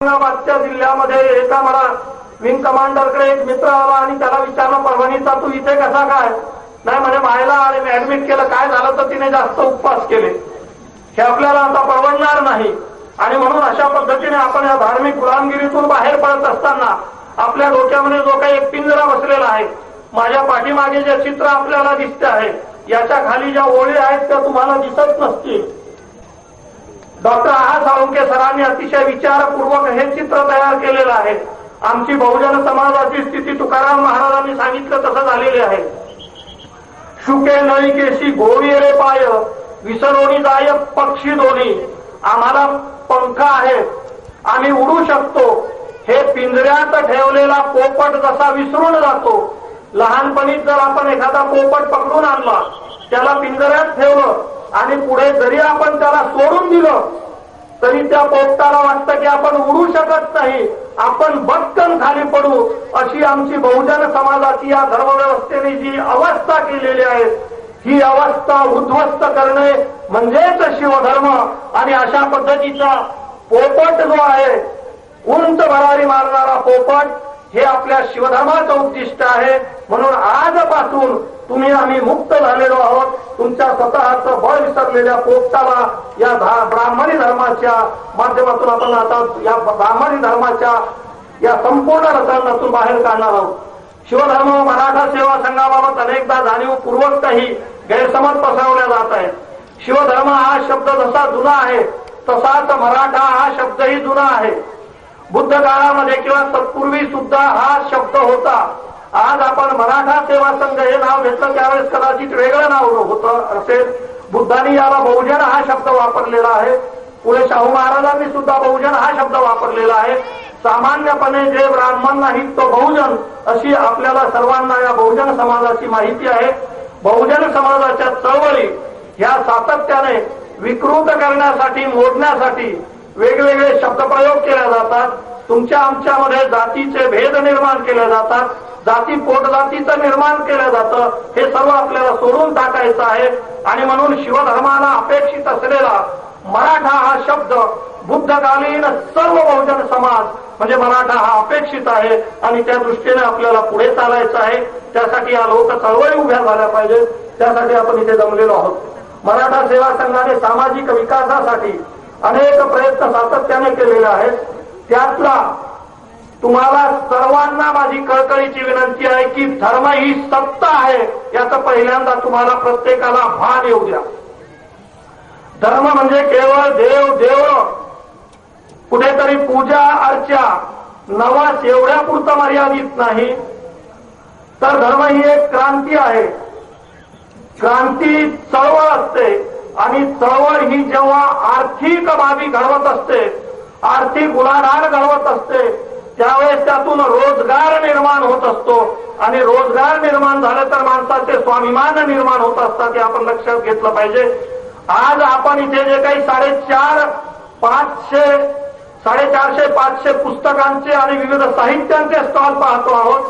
औरंगाबादच्या जिल्ह्यामध्ये एका मला विंग कमांडरकडे एक मित्र आला आणि त्याला विचारलं, परभणीचा तू इथे कसा काय? नाही म्हणे मायला आणि मी ऍडमिट केलं. काय झालं तर तिने जास्त उपवास केले. हे आपल्याला आता परवडणार नाही. आणि म्हणून अशा पद्धतीने आपण या धार्मिक गुलामगिरीतून बाहेर पडत असताना आपल्या डोक्यामध्ये जो काही एक पिंजरा बसलेला आहे, माझ्या पाठीमागे जे चित्र आपल्याला दिसते आहे, याच्या खाली ज्या ओळी आहेत त्या तुम्हाला दिसत नसतील. डॉक्टर आहा साळुंखे सरांनी अतिशय विचारपूर्वक हे चित्र तयार केलेलं आहे. आमची बहुजन समाजाची स्थिती तुकाराम महाराजांनी सांगितलं तसं झालेली आहे. शुके नळी केशी गोळी रे पाय, विसरोणी जाय पक्षी दोन्ही. आम्हाला पंख आहे, आम्ही उडू शकतो. हे पिंजऱ्यात ठेवलेला पोपट जसा विसरून जातो, लहानपणी जर आपण एखादा पोपट पकडून आणला, त्याला पिंजऱ्यात ठेवलं आणि पुढे जरी आपण त्याला सोडून दिलं तरी त्या पोपटाला वाटतं की आपण उडू शकत नाही, आपण बटकन खाली पडू. अशी आमची बहुजन समाजाची या धर्मव्यवस्थेने जी अवस्था केलेली आहे, ही अवस्था उद्ध्वस्त करणे म्हणजेच शिवधर्म. आणि अशा पद्धतीचा पोपट जो आहे, उंच भरारी मारणारा पोपट, हे आपल्या शिवधर्माचं उद्दिष्ट आहे. म्हणून आजपासून तुम्ही आम्ही मुक्त झालेलो आहोत. तुमच्या स्वतःचं बळ विसरलेल्या पोपटाला या ब्राह्मणी धर्माच्या माध्यमातून आपण आता या ब्राह्मणी धर्माच्या या संपूर्ण रचनातून बाहेर काढणार आहोत. शिवधर्म मराठा सेवा संघाबाबत अनेकदा जाणीवपूर्वक काही गैरसमज पसरवल्या जात आहेत. शिवधर्म हा शब्द जसा जुना आहे तसाच मराठा हा शब्दही जुना आहे. बुद्ध काळामध्ये किंवा तत्पूर्वी सुद्धा हा शब्द होता. आज आपण मराठा सेवा संघ हे नाव घेतलं, त्यावेळेस कदाचित वेगळं नाव होतं असेल. बुद्धांनी याला बहुजन हा शब्द वापरलेला आहे. पुढे शाहू महाराजांनी सुद्धा बहुजन हा शब्द वापरलेला आहे. सामान्यपणे जे ब्राह्मण नाहीत तो बहुजन, अशी आपल्याला सर्वांना या बहुजन समाजाची माहिती आहे. बहुजन समाजाच्या चळवळी ह्या सातत्याने विकृत करण्यासाठी, मोडण्यासाठी वेगवेगळे शब्दप्रयोग केले जातात. तुमच्या आमच्यामध्ये जातीचे भेद निर्माण केले जातात, जाती पोटजातीचं निर्माण केलं जातं. हे सर्व आपल्याला सोडून टाकायचं आहे. आणि म्हणून शिवधर्माला अपेक्षित असलेला मराठा हा शब्द बुद्धकालीन सर्व बहुजन समाज म्हणजे मराठा हा अपेक्षित आहे. आणि त्या दृष्टीने आपल्याला पुढे चालायचं आहे. त्यासाठी या लोक चळवळी उभ्या झाल्या पाहिजे. त्यासाठी आपण इथे जमलेलो आहोत. मराठा सेवा संघाने सामाजिक विकासासाठी अनेक प्रयत्न सातत्याने केलेले आहेत. त्यातला तुम्हाला सर्वांना माझी कळकळीची विनंती आहे की धर्म ही सत्ता आहे, याचं पहिल्यांदा तुम्हाला प्रत्येकाला भान येऊ द्या. धर्म म्हणजे केवळ देव देव कुठेतरी पूजा अर्चा नवस एवढ्यापुरतं मर्यादित नाही, तर धर्म ही एक क्रांती आहे. क्रांती चळवळ असते आणि चळवळ ही जेव्हा आर्थिक बाबी घडवत असते, आर्थिक उलाढाल घडवत असते, त्यावेळेस त्यातून रोजगार निर्माण होत असतो. आणि रोजगार निर्माण झालं तर माणसाचे स्वाभिमान निर्माण होत असतात. हे आपण लक्षात घेतलं पाहिजे. आज आपण इथे जे काही 450-500 पुस्तकांचे आणि विविध साहित्यांचे स्टॉल पाहतो आहोत.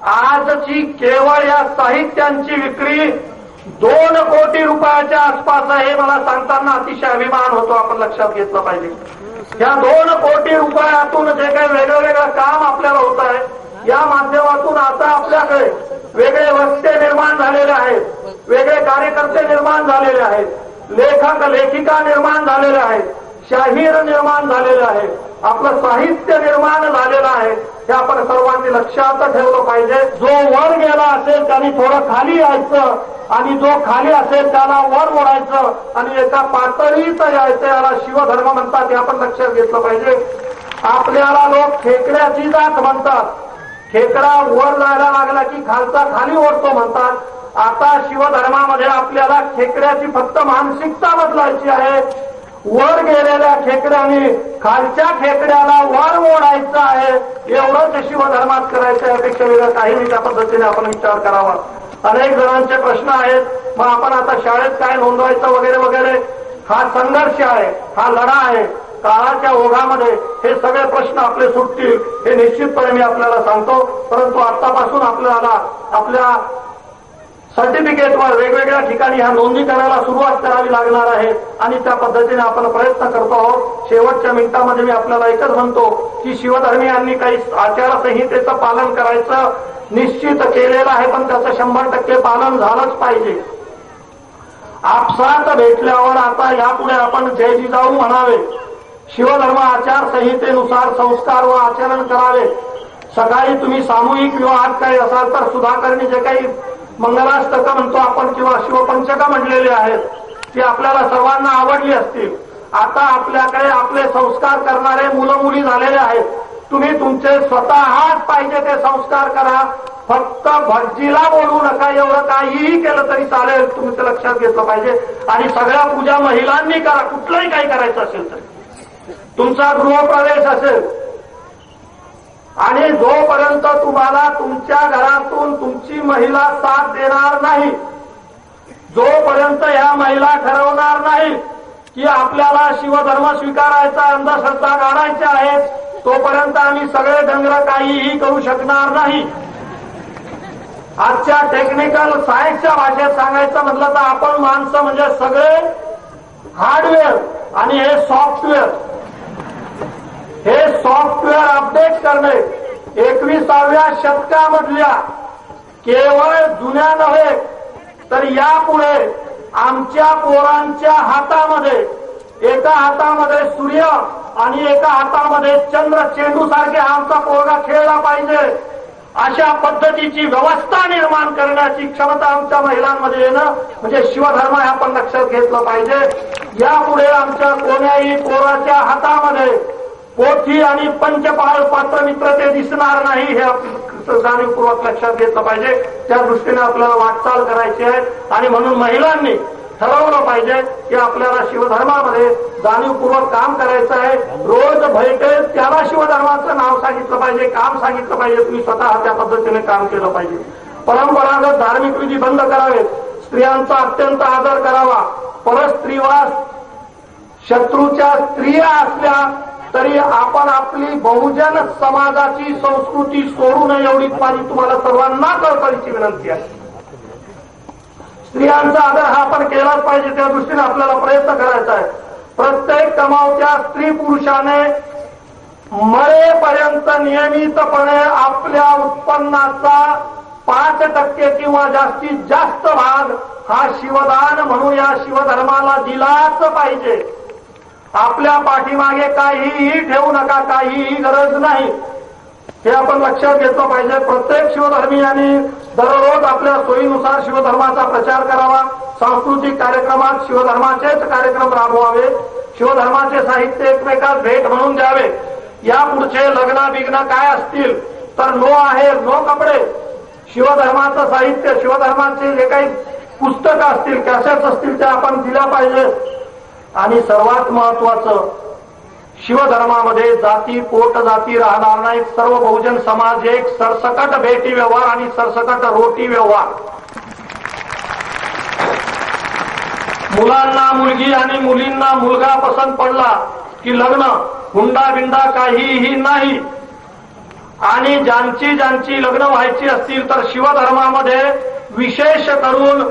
आजची केवळ या साहित्यांची विक्री 2 कोटी रुपयाच्या आसपास आहे. मला सांगताना अतिशय अभिमान होतो. आपण लक्षात घेतलं पाहिजे. या 2 कोटी रुपयातून जे काही वेगळं काम आपल्याला होत आहे, या माध्यमातून आता आपल्याकडे वेगळे वक्ते निर्माण झालेले आहेत, वेगळे कार्यकर्ते निर्माण झालेले आहेत, लेखक लेखिका निर्माण झालेले आहेत, शाहीर निर्माण झालेले आहे, आपलं साहित्य निर्माण झालेलं आहे. हे आपण सर्वांनी लक्षात ठेवलं पाहिजे. जो वर गेला असेल त्यांनी थोडं खाली यायचं आणि जो खाली असेल त्याला वर ओढायचं आणि एका पातळीत यायचं. याला शिवधर्म म्हणतात. हे आपण लक्षात घेतलं पाहिजे. आपल्याला लोक खेकड्याची जात म्हणतात. खेकडा वर जायला लागला की खालचा खाली ओढतो म्हणतात. आता शिवधर्मामध्ये आपल्याला खेकड्याची फक्त मानसिकता बदलायची आहे. वर गेलेल्या खेकड्याने खालच्या खेकड्याला वर ओढायचं आहे. एवढंच शिवधर्मात करायचं. यापेक्षा वेगळं काही नाही. त्या पद्धतीने आपण विचार करावा. अनेक जणांचे प्रश्न आहेत. मग आपण आता शाळेत काय नोंदवायचं वगैरे वगैरे. हा संघर्ष आहे, हा लढा आहे. काळाच्या ओघामध्ये हे सगळे प्रश्न आपले सुटतील हे निश्चितपणे मी आपल्याला सांगतो. परंतु आतापासून आपल्याला आपल्या सर्टिफिकेटवर वेगवेगळ्या ठिकाणी ह्या नोंदणी करायला सुरुवात करावी लागणार आहे आणि त्या पद्धतीने आपण प्रयत्न करतो आहोत. शेवटच्या मिनिटांमध्ये मी आपल्याला एकच म्हणतो की शिवधर्मीयांनी काही आचारसंहितेचं पालन करायचं निश्चित केलेलं आहे, पण त्याचं 100% पालन झालंच पाहिजे. आपसात भेटल्यावर आता यापुढे आपण जय जिजाऊ म्हणावे, शिवधर्म आचारसंहितेनुसार संस्कार व आचरण करावे. सकाळी तुम्ही सामूहिक विवाहात काही असाल तर सुधाकरणी जे काही मंगलाष्टक म्हणतो आपण किंवा शिवपंचक म्हटलेले आहेत ती आपल्याला सर्वांना आवडली असतील. आता आपल्याकडे आपले संस्कार करणारे मुलं मुली झालेले आहेत. तुम्ही तुमचे स्वतःच पाहिजे ते संस्कार करा, फक्त भटजीला बोलू नका. एवढं काहीही केलं तरी चालेल, तुम्ही ते लक्षात घेतलं पाहिजे. आणि सगळ्या पूजा महिलांनी करा, कुठलंही काही करायचं असेल तरी. तुमचा गृहप्रवेश असेल आणि जोपर्यंत तुम्हाला तुमच्या घरातून तुमची महिला साथ देणार नाही, जोपर्यंत या महिला ठरवणार नाही की आपल्याला शिवधर्म स्वीकारायचा, अंधश्रद्धा काढायच्या आहेत, तोपर्यंत आम्ही सगळे डंगर काहीही करू शकणार नाही. आजच्या टेक्निकल सायन्सच्या भाषेत सांगायचं म्हटलं तर आपण माणसं म्हणजे सगळे हार्डवेअर आणि हे सॉफ्टवेअर. हे सॉफ्टवेअर अपडेट करणे 21व्या शतकामधल्या केवळ जुन्या नव्हे तर यापुढे आमच्या पोरांच्या हातामध्ये एका हातामध्ये सूर्य आणि एका हातामध्ये चंद्र चेंडू सारखे आमचा पोरगा खेळला पाहिजे, अशा पद्धतीची व्यवस्था निर्माण करण्याची क्षमता आमच्या महिलांमध्ये येणं म्हणजे शिवधर्म हे आपण लक्षात घेतलं पाहिजे. यापुढे आमच्या कोण्याही पोराच्या हातामध्ये पोथी आणि पंचपाळ पात्रमित्र ते दिसणार नाही, हे जाणीवपूर्वक लक्षात घेतलं पाहिजे. त्या दृष्टीने आपल्याला वाटचाल करायची आहे आणि म्हणून महिलांनी ठरवलं पाहिजे की आपल्याला शिवधर्मामध्ये जाणीवपूर्वक काम करायचं आहे. रोज भेटेल त्याला शिवधर्माचं नाव सांगितलं पाहिजे, काम सांगितलं पाहिजे. तुम्ही स्वतः त्या पद्धतीने काम केलं पाहिजे. परंपरागत धार्मिक विधी बंद करावेत. स्त्रियांचा अत्यंत आदर करावा. परस्त्रीवास शत्रूच्या स्त्रिया असल्या तरी आपण आपली बहुजन समाजाची संस्कृती सोडू नये एवढीच माझी तुम्हाला सर्वांना कळकळीची विनंती आहे. स्त्रियांचा आदर हा आपण केलाच पाहिजे, त्या दृष्टीने आपल्याला प्रयत्न करायचा आहे. प्रत्येक कमावत्या स्त्री पुरुषाने मरेपर्यंत नियमितपणे आपल्या उत्पन्नाचा 5% किंवा जास्तीत जास्त भाग हा शिवदान म्हणून या शिवधर्माला दिलाच पाहिजे. आपल्या पाठीमागे काहीही ठेवू नका, काहीही गरज नाही, हे आपण लक्षात घेतलं पाहिजे. प्रत्येक शिवधर्मीयांनी दररोज आपल्या सोयीनुसार शिवधर्माचा प्रचार करावा. सांस्कृतिक कार्यक्रमात शिवधर्माचेच कार्यक्रम राबवावे. शिवधर्माचे साहित्य एकमेकात भेट म्हणून द्यावे. या पुढचे लग्न बिग्न काय असतील तर नो आहे नो कपडे. शिवधर्माचं साहित्य, शिवधर्माचे जे काही पुस्तकं असतील, कॅसेट्स असतील त्या आपण दिल्या पाहिजे. आणि सर्वात महत्वाचं, शिवधर्मामध्ये जाती पोट जाती राहणार नाहीत. सर्व बहुजन समाज एक, सरसकट बेटी व्यवहार आणि सरसकट रोटी व्यवहार. मुलांना मुलगी आणि मुलींना मुलगा पसंत पडला की लग्न, हुंडा बिंडा काहीही नाही. आणि ज्यांची लग्न व्हायची असतील तर शिवधर्मामध्ये विशेष करून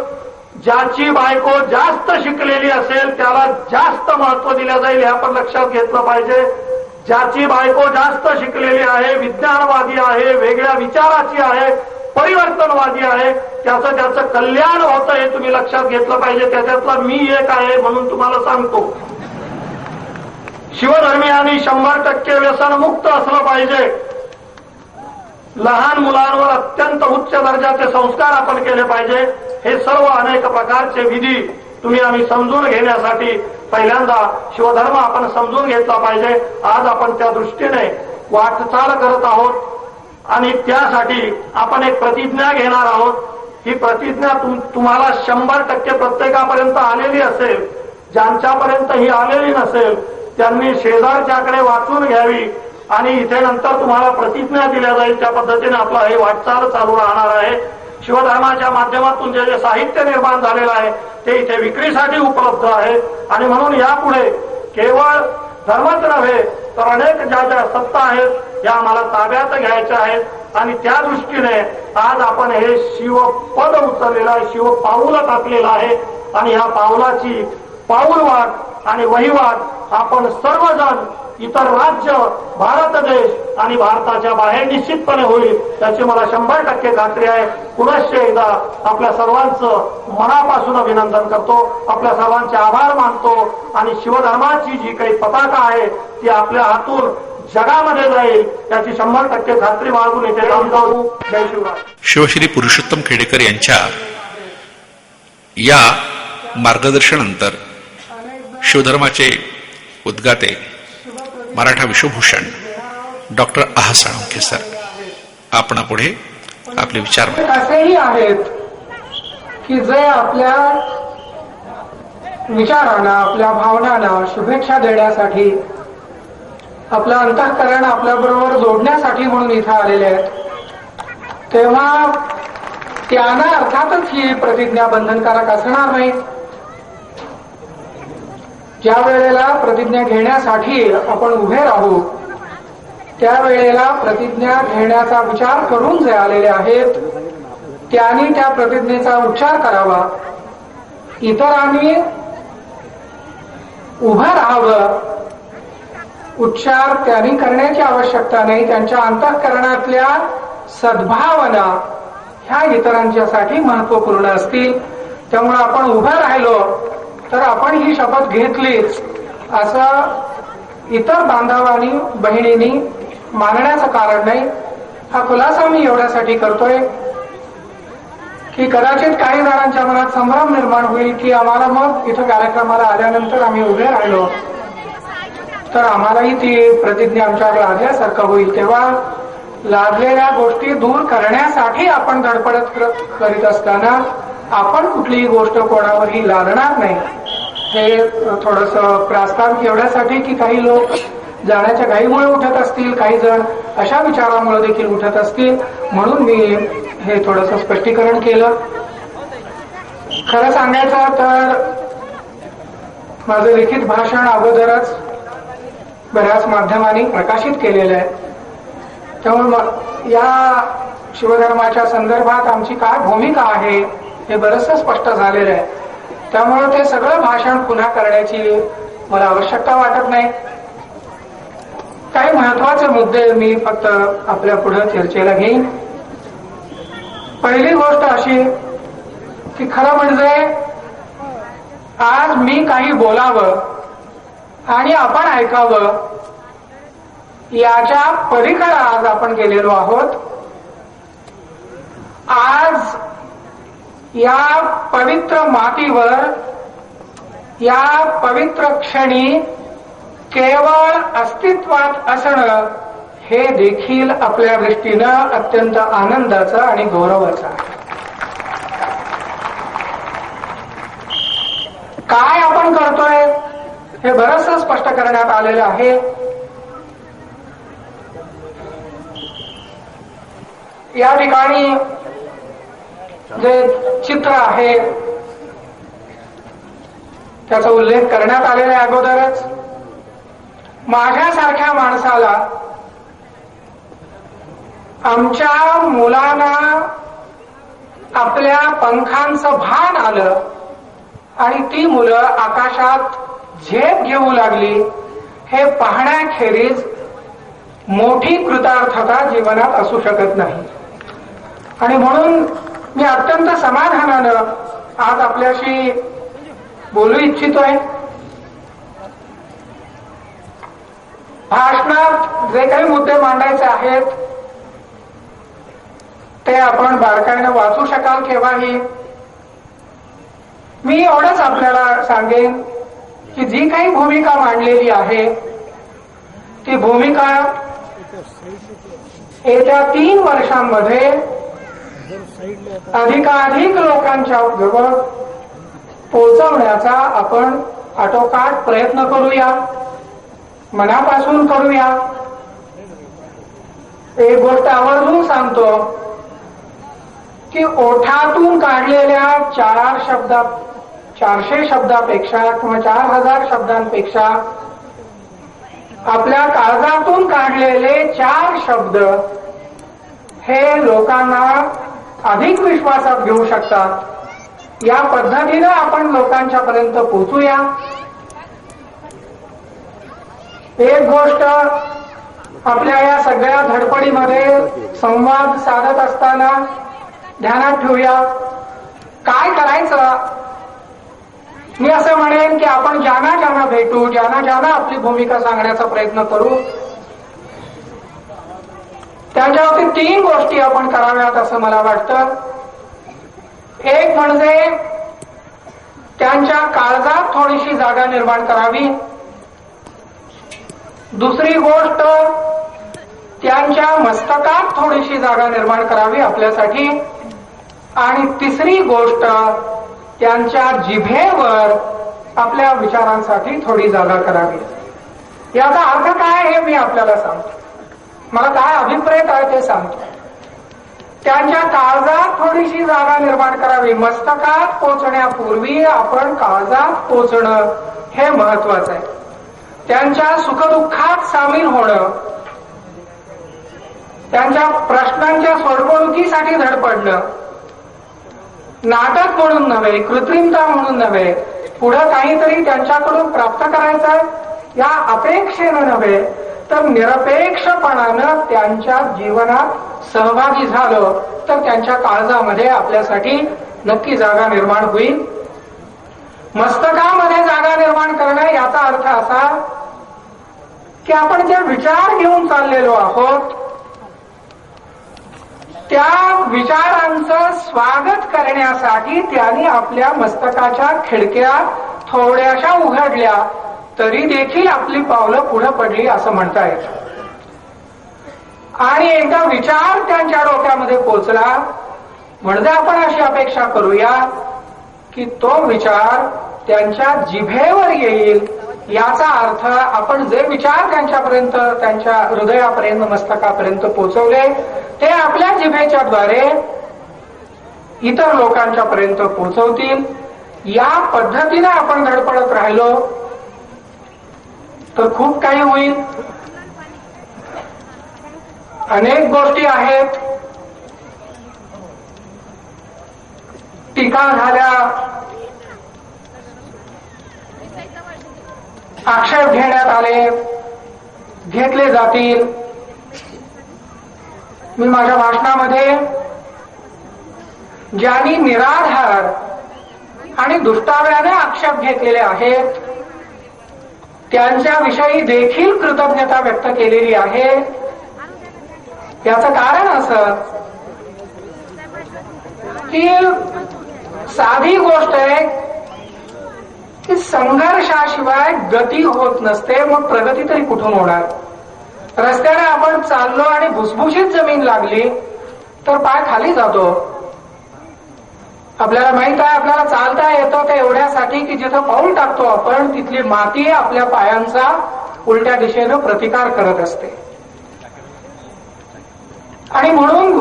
ज्याची बायको जास्त शिकलेली असेल त्याला जास्त महत्व दिलं जाईल, हे आपण लक्षात घेतलं पाहिजे. ज्याची बायको जास्त शिकलेली आहे, विज्ञानवादी आहे, वेगळ्या विचाराची आहे, परिवर्तनवादी आहे, त्याचं कल्याण होतं हे तुम्ही लक्षात घेतलं पाहिजे. त्याच्यातला मी एक आहे म्हणून तुम्हाला सांगतो. शिवधर्मीयांनी 100% व्यसनमुक्त असलं पाहिजे. लहान मुलांवर अत्यंत उच्च दर्जाचे संस्कार आपण केले पाहिजे. हे सर्व अनेक प्रकारचे विधी आम्ही समजून घेण्यासाठी पहिल्यांदा शिवधर्म आपण समजून घेतला पाहिजे. आज आपण त्या दृष्टीने वाटचाल करत आहोत आणि त्यासाठी आपण एक प्रतिज्ञा घेणार आहोत. ही प्रतिज्ञा तुम्हाला 100% प्रत्येकापर्यंत आलेली असेल. ज्यांच्यापर्यंत ही आलेली नसेल त्यांनी शेजारच्याकडे वाचून घ्यावी आणि इथे नंतर तुम्हाला प्रतिज्ञा दिल्या जाईल. त्या पद्धतीने आपला हे वाटचाल चालू राहणार आहे. शिवधर्माच्या माध्यमातून जे साहित्य निर्माण झालेलं आहे ते इथे विक्रीसाठी उपलब्ध आहे. आणि म्हणून यापुढे केवळ धर्मच नव्हे तर अनेक ज्या सत्ता आहेत या आम्हाला ताब्यात घ्यायच्या आहेत. आणि त्या दृष्टीने आज आपण हे शिवपद उचललेलं आहे, शिवपाऊल टाकलेलं आहे आणि ह्या पाऊलाची पाऊलवाट आणि वहिवाट आपण सर्वजण इतर राज्य, भारत देश आणि भारताच्या बाहेर निश्चितपणे होईल याची मला 100% खात्री आहे. पुनश्च एकदा आपल्या सर्वांचं मनापासून अभिनंदन करतो, आपल्या सर्वांचे आभार मानतो आणि शिवधर्माची जी काही पताका आहे ती आपल्या हातून जगामध्ये जाईल याची 100% खात्री बाळगून इथे थांबतो. जय शिवराय. शिवश्री पुरुषोत्तम खेडेकर यांच्या या मार्गदर्शनानंतर शिवधर्माचे उद्गाते मराठा विश्वभूषण डॉक्टर आहा साळुंखे सर आपणापुढे आपले विचार असेही आहेत की जे आपल्या विचारांना, आपल्या भावनांना शुभेच्छा देण्यासाठी, आपलं अंतःकरण आपल्या बरोबर जोडण्यासाठी म्हणून इथं आलेले आहेत. तेव्हा त्यांना अर्थातच ही प्रतिज्ञा बंधनकारक असणार नाही. ज्या वेळेला प्रतिज्ञा घेण्यासाठी आपण उभे राहू त्यावेळेला प्रतिज्ञा घेण्याचा विचार करून जे आलेले आहेत त्यांनी त्या प्रतिज्ञेचा उच्चार करावा. इतरांनी उभं राहावं. उच्चार त्यांनी करण्याची आवश्यकता नाही. त्यांच्या अंतःकरणातल्या सद्भावना ह्या इतरांच्यासाठी महत्वपूर्ण असतील. त्यामुळे आपण उभं राहिलो तर आपण ही शपथ घेतलीच असं इतर बांधवांनी, बहिणींनी मानण्याचं कारण नाही. हा खुलासा मी एवढ्यासाठी करतोय की कदाचित काही जणांच्या मनात संभ्रम निर्माण होईल की आम्हाला मग इथं कार्यक्रमाला आल्यानंतर आम्ही उभे राहिलो तर आम्हालाही ती प्रतिज्ञा आमच्यावर लादल्यासारखं होईल. तेव्हा लादलेल्या गोष्टी दूर करण्यासाठी आपण धडपड करीत असताना आपण कुठलीही गोष्ट कोणावरही लादणार नाही. हे थोडंसं प्रास्ताविक एवढ्यासाठी की काही लोक जाण्याच्या घाईमुळे उठत असतील, काही जण अशा विचारामुळे देखील उठत असतील, म्हणून मी हे थोडंसं स्पष्टीकरण केलं. खरं सांगायचं तर माझं लिखित भाषण अगोदरच बऱ्याच माध्यमांनी प्रकाशित केलेलं आहे. त्यामुळे या शिवधर्माच्या संदर्भात आमची काय भूमिका आहे हे बरंचसं स्पष्ट झालेलं आहे. त्यामुळे ते सगळं भाषण पुन्हा करण्याची मला आवश्यकता वाटत नाही. काही महत्वाचे मुद्दे मी फक्त आपल्या पुढे चर्चेला घेईन. पहिली गोष्ट अशी की खरं म्हणजे आज मी काही बोलावं आणि आपण ऐकावं याच्या पलीकडे आज आपण गेलेलो आहोत. आज या पवित्र मातीवर, या पवित्र क्षणी केवळ अस्तित्वात असणं हे देखील आपल्या दृष्टीनं अत्यंत आनंदाचं आणि गौरवाचं आहे. काय आपण करतोय हे बरंचसं स्पष्ट करण्यात आलेलं आहे. या ठिकाणी जे चित्र आहे त्याचा उल्लेख करण्यात आलेला आहे अगोदरच. माझ्यासारख्या माणसाला, आमच्या मुलांना आपल्या पंखांचं भान आलं आणि ती मुलं आकाशात झेप घेऊ लागली हे पाहण्याखेरीज मोठी कृतार्थता जीवनात असू शकत नाही. आणि म्हणून मी अत्यंत समाधानानं आज आपल्याशी बोलू इच्छितोय. भाषणात जे काही मुद्दे मांडायचे आहेत ते आपण बारकाईनं वाचू शकाल केव्हाही. मी एवढंच आपल्याला सांगेन की जी काही भूमिका मांडलेली आहे ती भूमिका येत्या 3 वर्षांमध्ये अधिकाधिक लोकांच्या जवळ पोहोचवण्याचा आपण आटोकाट प्रयत्न करूया, मनापासून करूया. एक गोष्ट आवर्जून सांगतो की ओठातून काढलेल्या 400 शब्दापेक्षा किंवा 4000 शब्दांपेक्षा आपल्या काळजातून काढलेले 4 शब्द हे लोकांना अधिक विश्वासात घेऊ शकतात. या पद्धतीनं आपण लोकांच्या पर्यंत पोहोचूया. एक गोष्ट आपल्या या सगळ्या धडपडीमध्ये संवाद साधत असताना ध्यानात ठेवूया. काय करायचं? मी असं म्हणेन की आपण ज्यांना ज्यांना भेटू, ज्यांना ज्यांना आपली भूमिका सांगण्याचा प्रयत्न करू, त्याच्यावरती 3 गोष्टी आपण कराव्यात असं मला वाटतं. एक म्हणजे त्यांच्या काळजात थोडीशी जागा निर्माण करावी. दुसरी गोष्ट त्यांच्या मस्तकात थोडीशी जागा निर्माण करावी आपल्यासाठी. आणि तिसरी गोष्ट त्यांच्या जिभेवर आपल्या विचारांसाठी थोडी जागा करावी. याचा अर्थ काय हे मी आपल्याला सांगतो. मला काय अभिप्रेत आहे ते सांगतो. त्यांच्या काळजात थोडीशी जागा निर्माण करावी. मस्तकात पोचण्यापूर्वी आपण काळजात पोचणं हे महत्वाचं आहे. त्यांच्या सुखदुःखात सामील होणं, त्यांच्या प्रश्नांच्या सोडवणुकीसाठी धडपडणं, नाटक म्हणून नव्हे, कृत्रिमता म्हणून नव्हे, पुढं काहीतरी त्यांच्याकडून प्राप्त करायचं या अपेक्षेनं नव्हे, तर निरपेक्षपणानं त्यांच्या जीवनात सहभागी झालं तर त्यांच्या काळजामध्ये आपल्यासाठी नक्की जागा निर्माण होईल. मस्तकामध्ये जागा निर्माण करणं याचा अर्थ असा की आपण जे विचार घेऊन चाललेलो आहोत त्या विचारांचं स्वागत करण्यासाठी त्यांनी आपल्या मस्तकाच्या खिडक्या थोड्याशा उघडल्या तरी देखील आपली पावलं पुढे पडली असं म्हणता येतं. आणि एकदा विचार त्यांच्या डोक्यामध्ये पोचला म्हणजे आपण अशी अपेक्षा करूया की तो विचार त्यांच्या जिभेवर येईल. याचा अर्थ आपण जे विचार त्यांच्यापर्यंत, त्यांच्या हृदयापर्यंत, मस्तकापर्यंत पोचवले ते आपल्या जिभेच्या द्वारे इतर लोकांच्या पर्यंत पोचवतील. या पद्धतीने आपण धडपडत राहिलो तर खूप काही होईल. अनेक गोष्टी आहेत. टीका झाल्या, आक्षेप घेण्यात आले, घेतले जातील. मी माझ्या भाषणामध्ये ज्यांनी निराधार आणि दुष्टाव्याने आक्षेप घेतलेले आहेत त्यांच्याविषयी देखील कृतज्ञता व्यक्त केलेली आहे. याचं कारण असं की साधी गोष्ट आहे की संघर्षाशिवाय गती होत नसते. मग प्रगती तरी कुठून होणार? रस्त्याने आपण चाललो आणि भुसभुशीत जमीन लागली तर पाय खाली जातो. आपल्याला माहित आहे आपल्याला चालता येतं ते एवढ्यासाठी की जिथं पाऊल टाकतो आपण तिथली माती आपल्या पायांचा उलट्या दिशेनं प्रतिकार करत असते. आणि म्हणून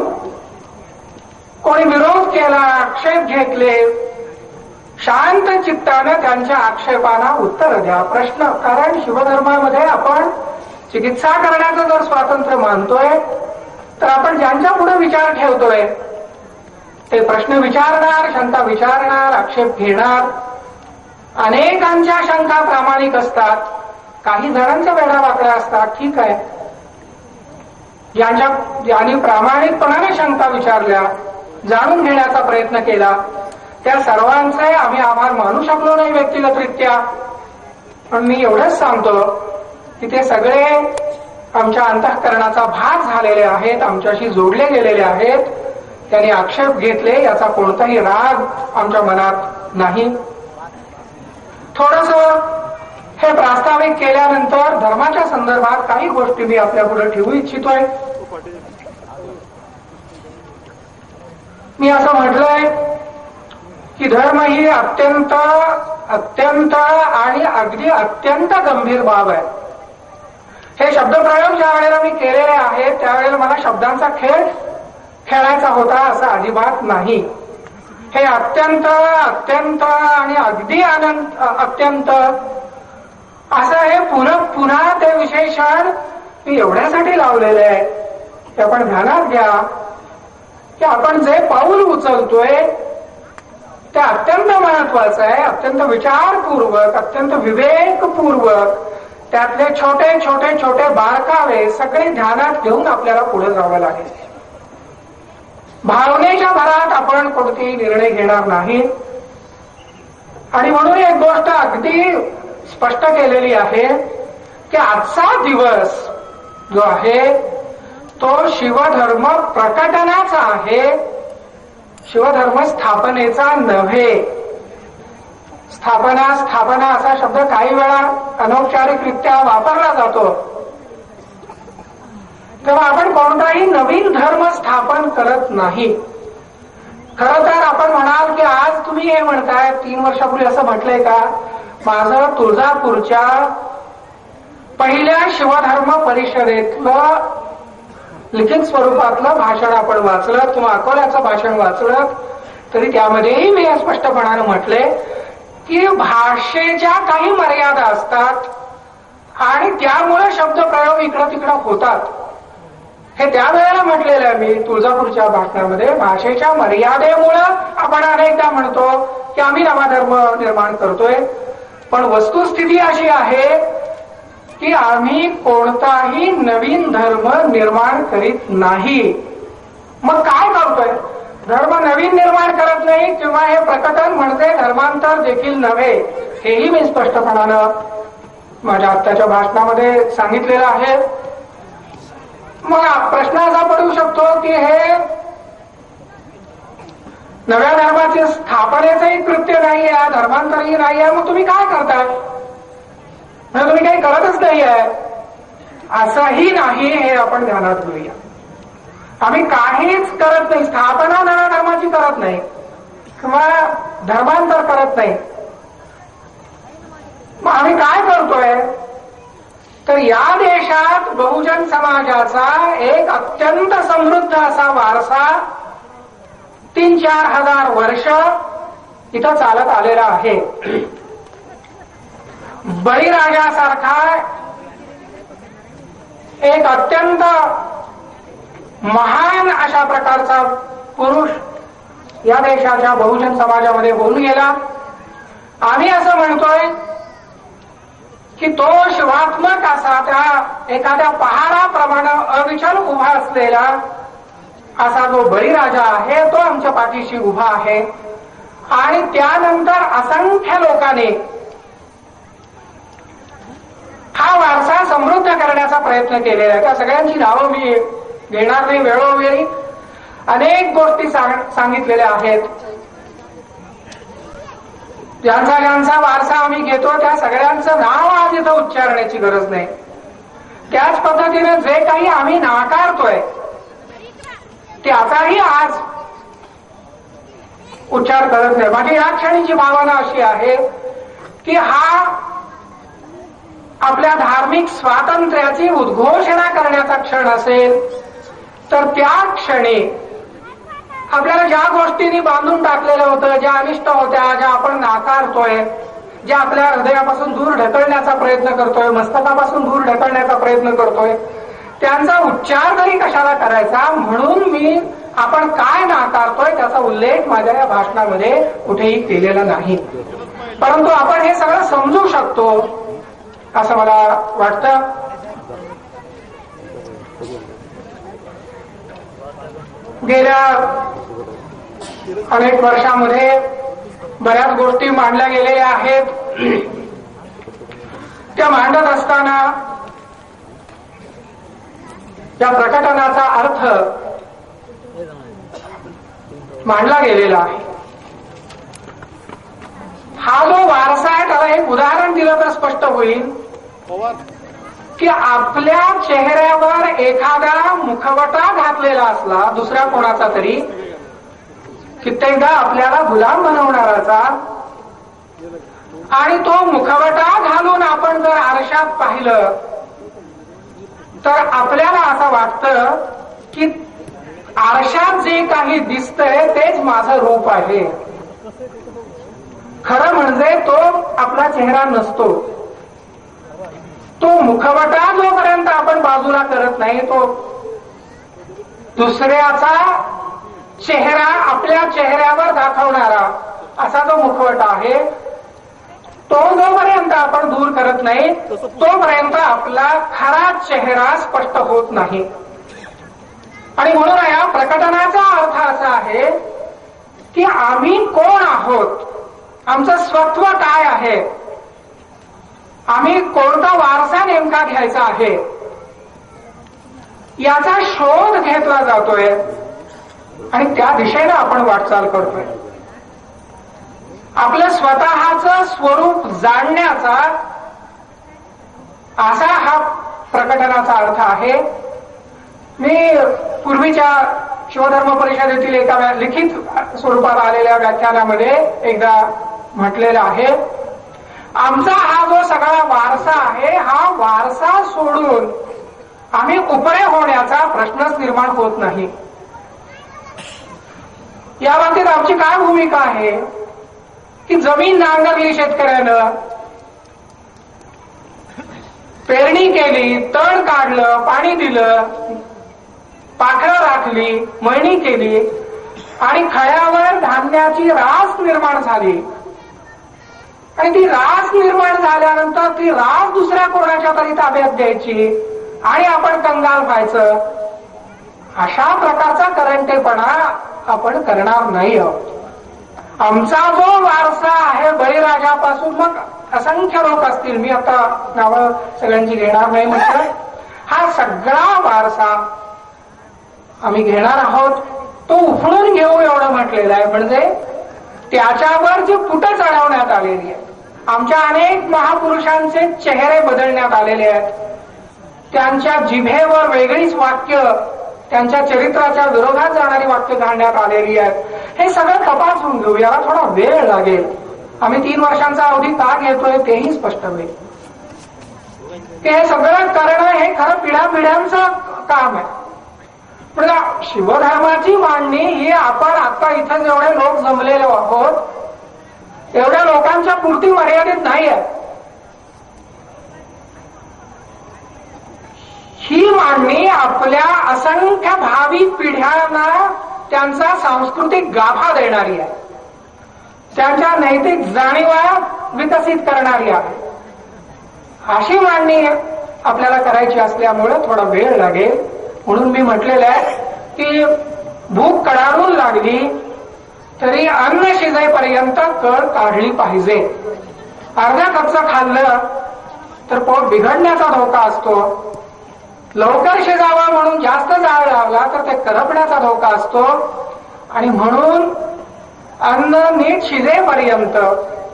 कोणी विरोध केला, आक्षेप घेतले, शांत चित्तानं त्यांच्या आक्षेपांना उत्तर द्या. प्रश्न, कारण शिवधर्मामध्ये आपण चिकित्सा करण्याचं जर स्वातंत्र्य मानतोय तर आपण ज्यांच्या पुढे विचार ठेवतोय ते प्रश्न विचारणार, शंका विचारणार, आक्षेप घेणार. अनेकांच्या शंका प्रामाणिक असतात, काही जणांच्या वेडावाकड्या असतात. ठीक आहे, ज्यांनी प्रामाणिकपणाने शंका विचारल्या, जाणून घेण्याचा प्रयत्न केला त्या सर्वांचे आम्ही आभार मानू शकलो नाही व्यक्तिगतरित्या. पण मी एवढंच सांगतो की ते सगळे आमच्या अंतःकरणाचा भाग झालेले आहेत, आमच्याशी जोडले गेलेले आहेत. त्यांनी आक्षेप घेतले याचा कोणताही राग आमच्या मनात नाही. थोडस हे प्रास्ताविक केल्यानंतर धर्माच्या संदर्भात काही गोष्टी मी आपल्या पुढे ठेवू इच्छितोय. मी असं म्हटलंय की धर्म ही अत्यंत अत्यंत आणि अगदी अत्यंत गंभीर बाब आहे. हे शब्दप्रयोग ज्या वेळेला मी केलेले आहेत त्यावेळेला मला शब्दांचा खेळ खेळायचा होता असं अजिबात नाही. हे अत्यंत अत्यंत आणि अगदी अत्यंत असं हे पुन्हा ते विशेषण मी एवढ्यासाठी लावलेले आहे की आपण ध्यानात घ्या की आपण जे पाऊल उचलतोय ते अत्यंत महत्वाचं आहे, अत्यंत विचारपूर्वक, अत्यंत विवेकपूर्वक त्यातले छोटे छोटे छोटे बारकावे सगळे ध्यानात घेऊन आपल्याला पुढे जावं लागेल. भावनेच्या भरात आपण कोणतेही निर्णय घेणार नाही. आणि म्हणून एक गोष्ट अगदी स्पष्ट केलेली आहे की आजचा दिवस जो आहे तो शिवधर्म प्रकटनाचा आहे, शिवधर्म स्थापनेचा नव्हे. स्थापना असा शब्द काही वेळा अनौपचारिकरित्या वापरला जातो. तेव्हा आपण कोणताही नवीन धर्म स्थापन करत नाही. खरं तर आपण म्हणाल की आज तुम्ही हे म्हणताय, 3 वर्षापूर्वी असं म्हटलंय का? माझं तुळजापूरच्या पहिल्या शिवधर्म परिषदेतलं लिखित स्वरूपातलं भाषण आपण वाचलं किंवा अकोल्याचं भाषण वाचलं तरी त्यामध्येही मी स्पष्टपणानं म्हटले की भाषेच्या काही मर्यादा असतात आणि त्यामुळे शब्दप्रयोग इकडं तिकडं होतात. हे त्यावेळेला म्हटलेलं आहे मी तुळजापूरच्या भाषणामध्ये. भाषेच्या मर्यादेमुळं आपण अनेकदा म्हणतो की आम्ही नवा धर्म निर्माण करतोय, पण वस्तुस्थिती अशी आहे की आम्ही कोणताही नवीन धर्म निर्माण करीत नाही. मग काय करतोय? धर्म नवीन निर्माण करत नाही किंवा हे प्रकटन म्हणजे धर्मांतर देखील नव्हे, हेही मी स्पष्टपणानं माझ्या आत्ताच्या भाषणामध्ये सांगितलेलं आहे. मग प्रश्न असा पडू शकतो की हे नव्या धर्माचे स्थापनेचंही कृत्य नाही आहे, धर्मांतरही नाही आहे, मग तुम्ही काय करताय? म्हणजे तुम्ही काही करतच नाही आहे असंही नाही, हे आपण ध्यानात घेऊया. आम्ही काहीच करत नाही, स्थापना नव्या धर्माची करत नाही किंवा धर्मांतर करत नाही. मग आम्ही काय करतोय? तर या देशात बहुजन समाजाचा एक अत्यंत समृद्ध असा वारसा 3-4 हजार वर्ष इथं चालत आलेला आहे. बळीराजासारखा एक अत्यंत महान अशा प्रकारचा पुरुष या देशाच्या बहुजन समाजामध्ये होऊन गेला. आम्ही असं म्हणतोय की तो शिवात्मक असा त्या एखाद्या पहाडाप्रमाणे अविचल उभा असलेला असा जो बळीराजा आहे तो आमच्या पाठीशी उभा आहे. आणि त्यानंतर असंख्य लोकांनी हा वारसा समृद्ध करण्याचा प्रयत्न केलेला आहे. त्या सगळ्यांची नावं मी घेणार नाही, वेळोवेळी अनेक गोष्टी सांगितलेल्या आहेत. ज्यांचा ज्यांचा वारसा आम्ही घेतो त्या सगळ्यांचं नाव आज इथं उच्चारण्याची गरज नाही. त्याच पद्धतीने जे काही आम्ही नाकारतोय त्याचाही आज उच्चार करत नाही. माझी या क्षणीची भावना अशी आहे की हा आपल्या धार्मिक स्वातंत्र्याची उद्घोषणा करण्याचा क्षण असेल तर त्या क्षणी आपल्याला ज्या गोष्टींनी बांधून टाकलेलं होतं, ज्या अनिष्ट होत्या, ज्या आपण नाकारतोय, ज्या आपल्या हृदयापासून दूर ढकलण्याचा प्रयत्न करतोय, मस्तकापासून दूर ढकलण्याचा प्रयत्न करतोय, त्यांचा उच्चार तरी कशाला करायचा म्हणून मी आपण काय नाकारतोय त्याचा उल्लेख माझ्या या भाषणामध्ये कुठेही केलेला नाही. परंतु आपण हे सगळं समजू शकतो असं मला वाटतं. गेल्या अनेक वर्षामध्ये बऱ्याच गोष्टी मांडल्या गेलेल्या आहेत. त्या मांडत असताना त्या प्रकटनाचा अर्थ मांडला गेलेला आहे. हा जो वारसा आहे त्याला एक उदाहरण दिलं तर स्पष्ट होईल की आपल्या चेहऱ्यावर एखादा मुखवटा घातलेला असला दुसऱ्या कोणाचा तरी, कित्येकदा आपल्याला गुलाम बनवणाराचा, आणि तो मुखवटा घालून आपण जर आरशात पाहिलं तर आपल्याला असं वाटतं की आरशात जे काही दिसतंय तेच माझं रूप आहे. खरं म्हणजे तो आपला चेहरा नसतो. तो मुखवटा जोपर्यंत आपण बाजूला करत नाही तो दुसऱ्याचा चेहरा आपल्या चेहऱ्यावर दाखवणारा असा जो मुखवटा आहे तो जोपर्यंत आपण दूर करत नाही तोपर्यंत आपला खरा चेहरा स्पष्ट होत नाही. आणि म्हणून या प्रकटनाचा अर्थ असा आहे की आम्ही कोण आहोत, आमचं स्वत्व काय आहे, आम्ही कोणता वारसा नेमका घ्यायचा आहे याचा शोध घेतला जातोय आणि त्या दिशेनं आपण वाटचाल करतोय. आपलं स्वतःचं स्वरूप जाणण्याचा असा हा प्रकटनाचा अर्थ आहे. मी पूर्वीच्या शिवधर्म परिषदेतील एका लिखित स्वरूपात आलेल्या व्याख्यानामध्ये एकदा म्हटलेलं आहे, आमचा हा जो सगळा वारसा आहे हा वारसा सोडून आम्ही उपरे होण्याचा प्रश्नच निर्माण होत नाही. या बाबतीत आमची काय भूमिका आहे की जमीन नांगरली शेतकऱ्यानं, पेरणी केली, तण काढलं, पाणी दिलं, पाखरं राखली, मळणी केली आणि खळ्यावर धान्याची रास निर्माण झाली आणि ती रास निर्माण झाल्यानंतर ती रास दुसऱ्या कोणाच्या तरी ताब्यात द्यायची आणि आपण कंगाल व्हायचं. अशा प्रकारचा करंटेपणा आपण करणार नाही आहोत. आमचा जो वारसा आहे बळीराजापासून मग असंख्य लोक असतील, मी आता नावं सगळ्यांची घेणार नाही म्हटलं, हा सगळा वारसा आम्ही घेणार आहोत. तो उफळून घेऊ एवढं म्हटलेलं आहे, म्हणजे त्याच्यावर जी पुटं चढवण्यात आलेली आहे. आमच्या अनेक महापुरुषांचे चेहरे बदलण्यात आलेले आहेत, त्यांच्या जिभेवर वेगळीच वाक्य, त्यांच्या चरित्राच्या विरोधात जाणारी वाक्य घालण्यात आलेली आहेत. हे सगळं तपासून घेऊ, याला थोडा वेळ लागेल. आम्ही 3 वर्षांचा अवधी का घेतोय तेही स्पष्ट होईल. की हे सगळं करणं हे खरं पिढ्यापिढ्यांचं काम आहे. म्हणजे शिवधर्माची मांडणी ही आपण आता इथं जेवढे लोक जमलेले आहोत एवढ्या लोकांच्या पुरती मर्यादित नाही आहे. ही मांडणी आपल्या असंख्य भावी पिढ्यांना त्यांचा सांस्कृतिक गाभा देणारी आहे, त्यांच्या नैतिक जाणीवा विकसित करणारी आहे. अशी मांडणी आपल्याला करायची असल्यामुळे थोडा वेळ लागेल. म्हणून मी म्हटलेलं आहे की भूक कडाडून लागली तरी अन्न शिजेपर्यंत कळ काढली पाहिजे. अर्ध्या कच्चं खाल्लं तर पोट बिघडण्याचा धोका असतो. लवकर शिजावा म्हणून जास्त जाळ लावला तर ते करपण्याचा धोका असतो. आणि म्हणून अन्न नीट शिजेपर्यंत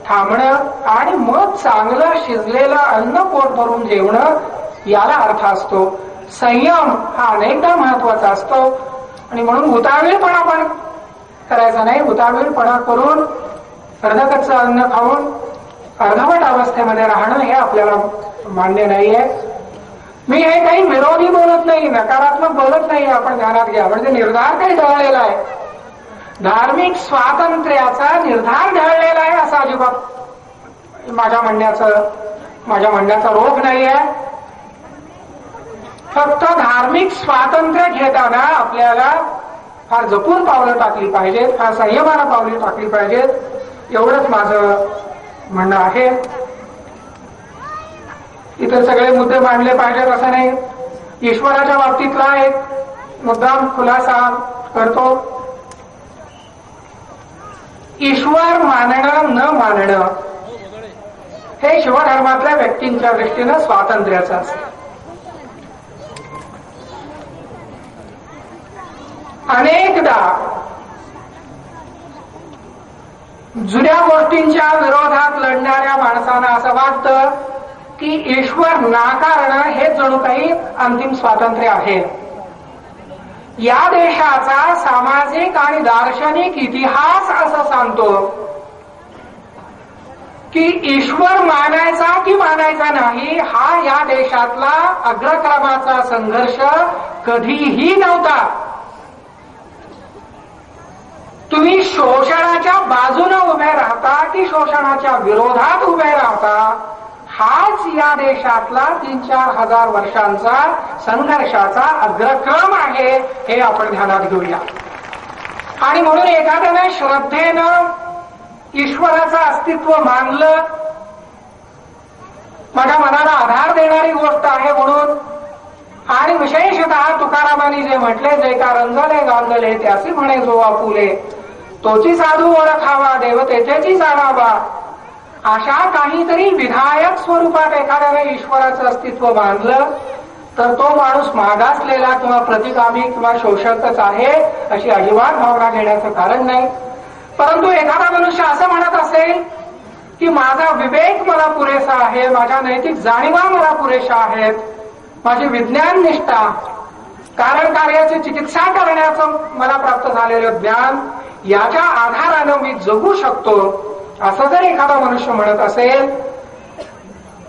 थांबणं आणि मग चांगलं शिजलेलं अन्न पोट भरून जेवणं याला अर्थ असतो. संयम हा अनेकदा महत्वाचा असतो आणि म्हणून उतावीळपणा पण करायचा नाही. उतावीळपणा करून अर्धकच्चं अन्न खाऊन अर्धवट अवस्थेमध्ये राहणं हे आपल्याला मान्य नाहीये. मी हे काही विरोधी बोलत नाही, नकारात्मक बोलत नाही, आपण ध्यानात घ्या. म्हणजे निर्धार काही ढळलेला आहे, धार्मिक स्वातंत्र्याचा निर्धार ढळलेला आहे असं अजिबात माझ्या म्हणण्याचा रोग नाही आहे. फक्त धार्मिक स्वातंत्र्य घेताना आपल्याला फार जपून पावलं टाकली पाहिजेत, फार संयमानं पावले टाकली पाहिजेत, एवढंच माझं म्हणणं आहे. इतर सगळे मुद्दे मांडले पाहिजेत असं नाही. ईश्वराच्या बाबतीतला एक मुद्दाम खुलासा करतो. ईश्वर मानणं न मानणं हे शिवधर्मातल्या व्यक्तींच्या दृष्टीनं स्वातंत्र्याचं असतं. अनेकदा जुन्या गोष्टींच्या विरोधात लढणाऱ्या माणसांना असं वाटतं की ईश्वर नाकारणं हे जणू काही अंतिम स्वातंत्र्य आहे. या देशाचा सामाजिक आणि दार्शनिक इतिहास असं सांगतो की ईश्वर मानायचा की मानायचा नाही हा या देशातला अग्रक्रमाचा संघर्ष कधीही नव्हता. तुम्ही शोषणाच्या बाजूने उभे राहता की शोषणाच्या विरोधात उभे राहता हाच या देशातला 3-4 हजार वर्षांचा संघर्षाचा अग्रक्रम आहे, हे आपण ध्यानात घेऊया. आणि म्हणून एखाद्याने श्रद्धेनं ईश्वराचं अस्तित्व मानलं, माझ्या मनाला आधार देणारी गोष्ट आहे म्हणून, आणि विशेषतः तुकारामांनी जे म्हटले, जे का रंजले गांजले त्यासी म्हणे जो आपुले, तोची साधू ओळखावा देवतेची जाणावा, अशा काहीतरी विधायक स्वरूपात एखाद्याने ईश्वराचं अस्तित्व मानलं तर तो माणूस मागासलेला किंवा प्रतिगामी किंवा शोषकच आहे अशी अजिबात भावना घेण्याचं कारण नाही. परंतु एखादा मनुष्य असं म्हणत असेल की माझा विवेक मला पुरेसा आहे, माझ्या नैतिक जाणीवा मला पुरेशा आहेत, माझी विज्ञान निष्ठा, कारण कार्याची चिकित्सा करण्याचं मला प्राप्त झालेलं ज्ञान, याच्या आधारानं मी जगू शकतो, असं जर एखादा मनुष्य म्हणत असेल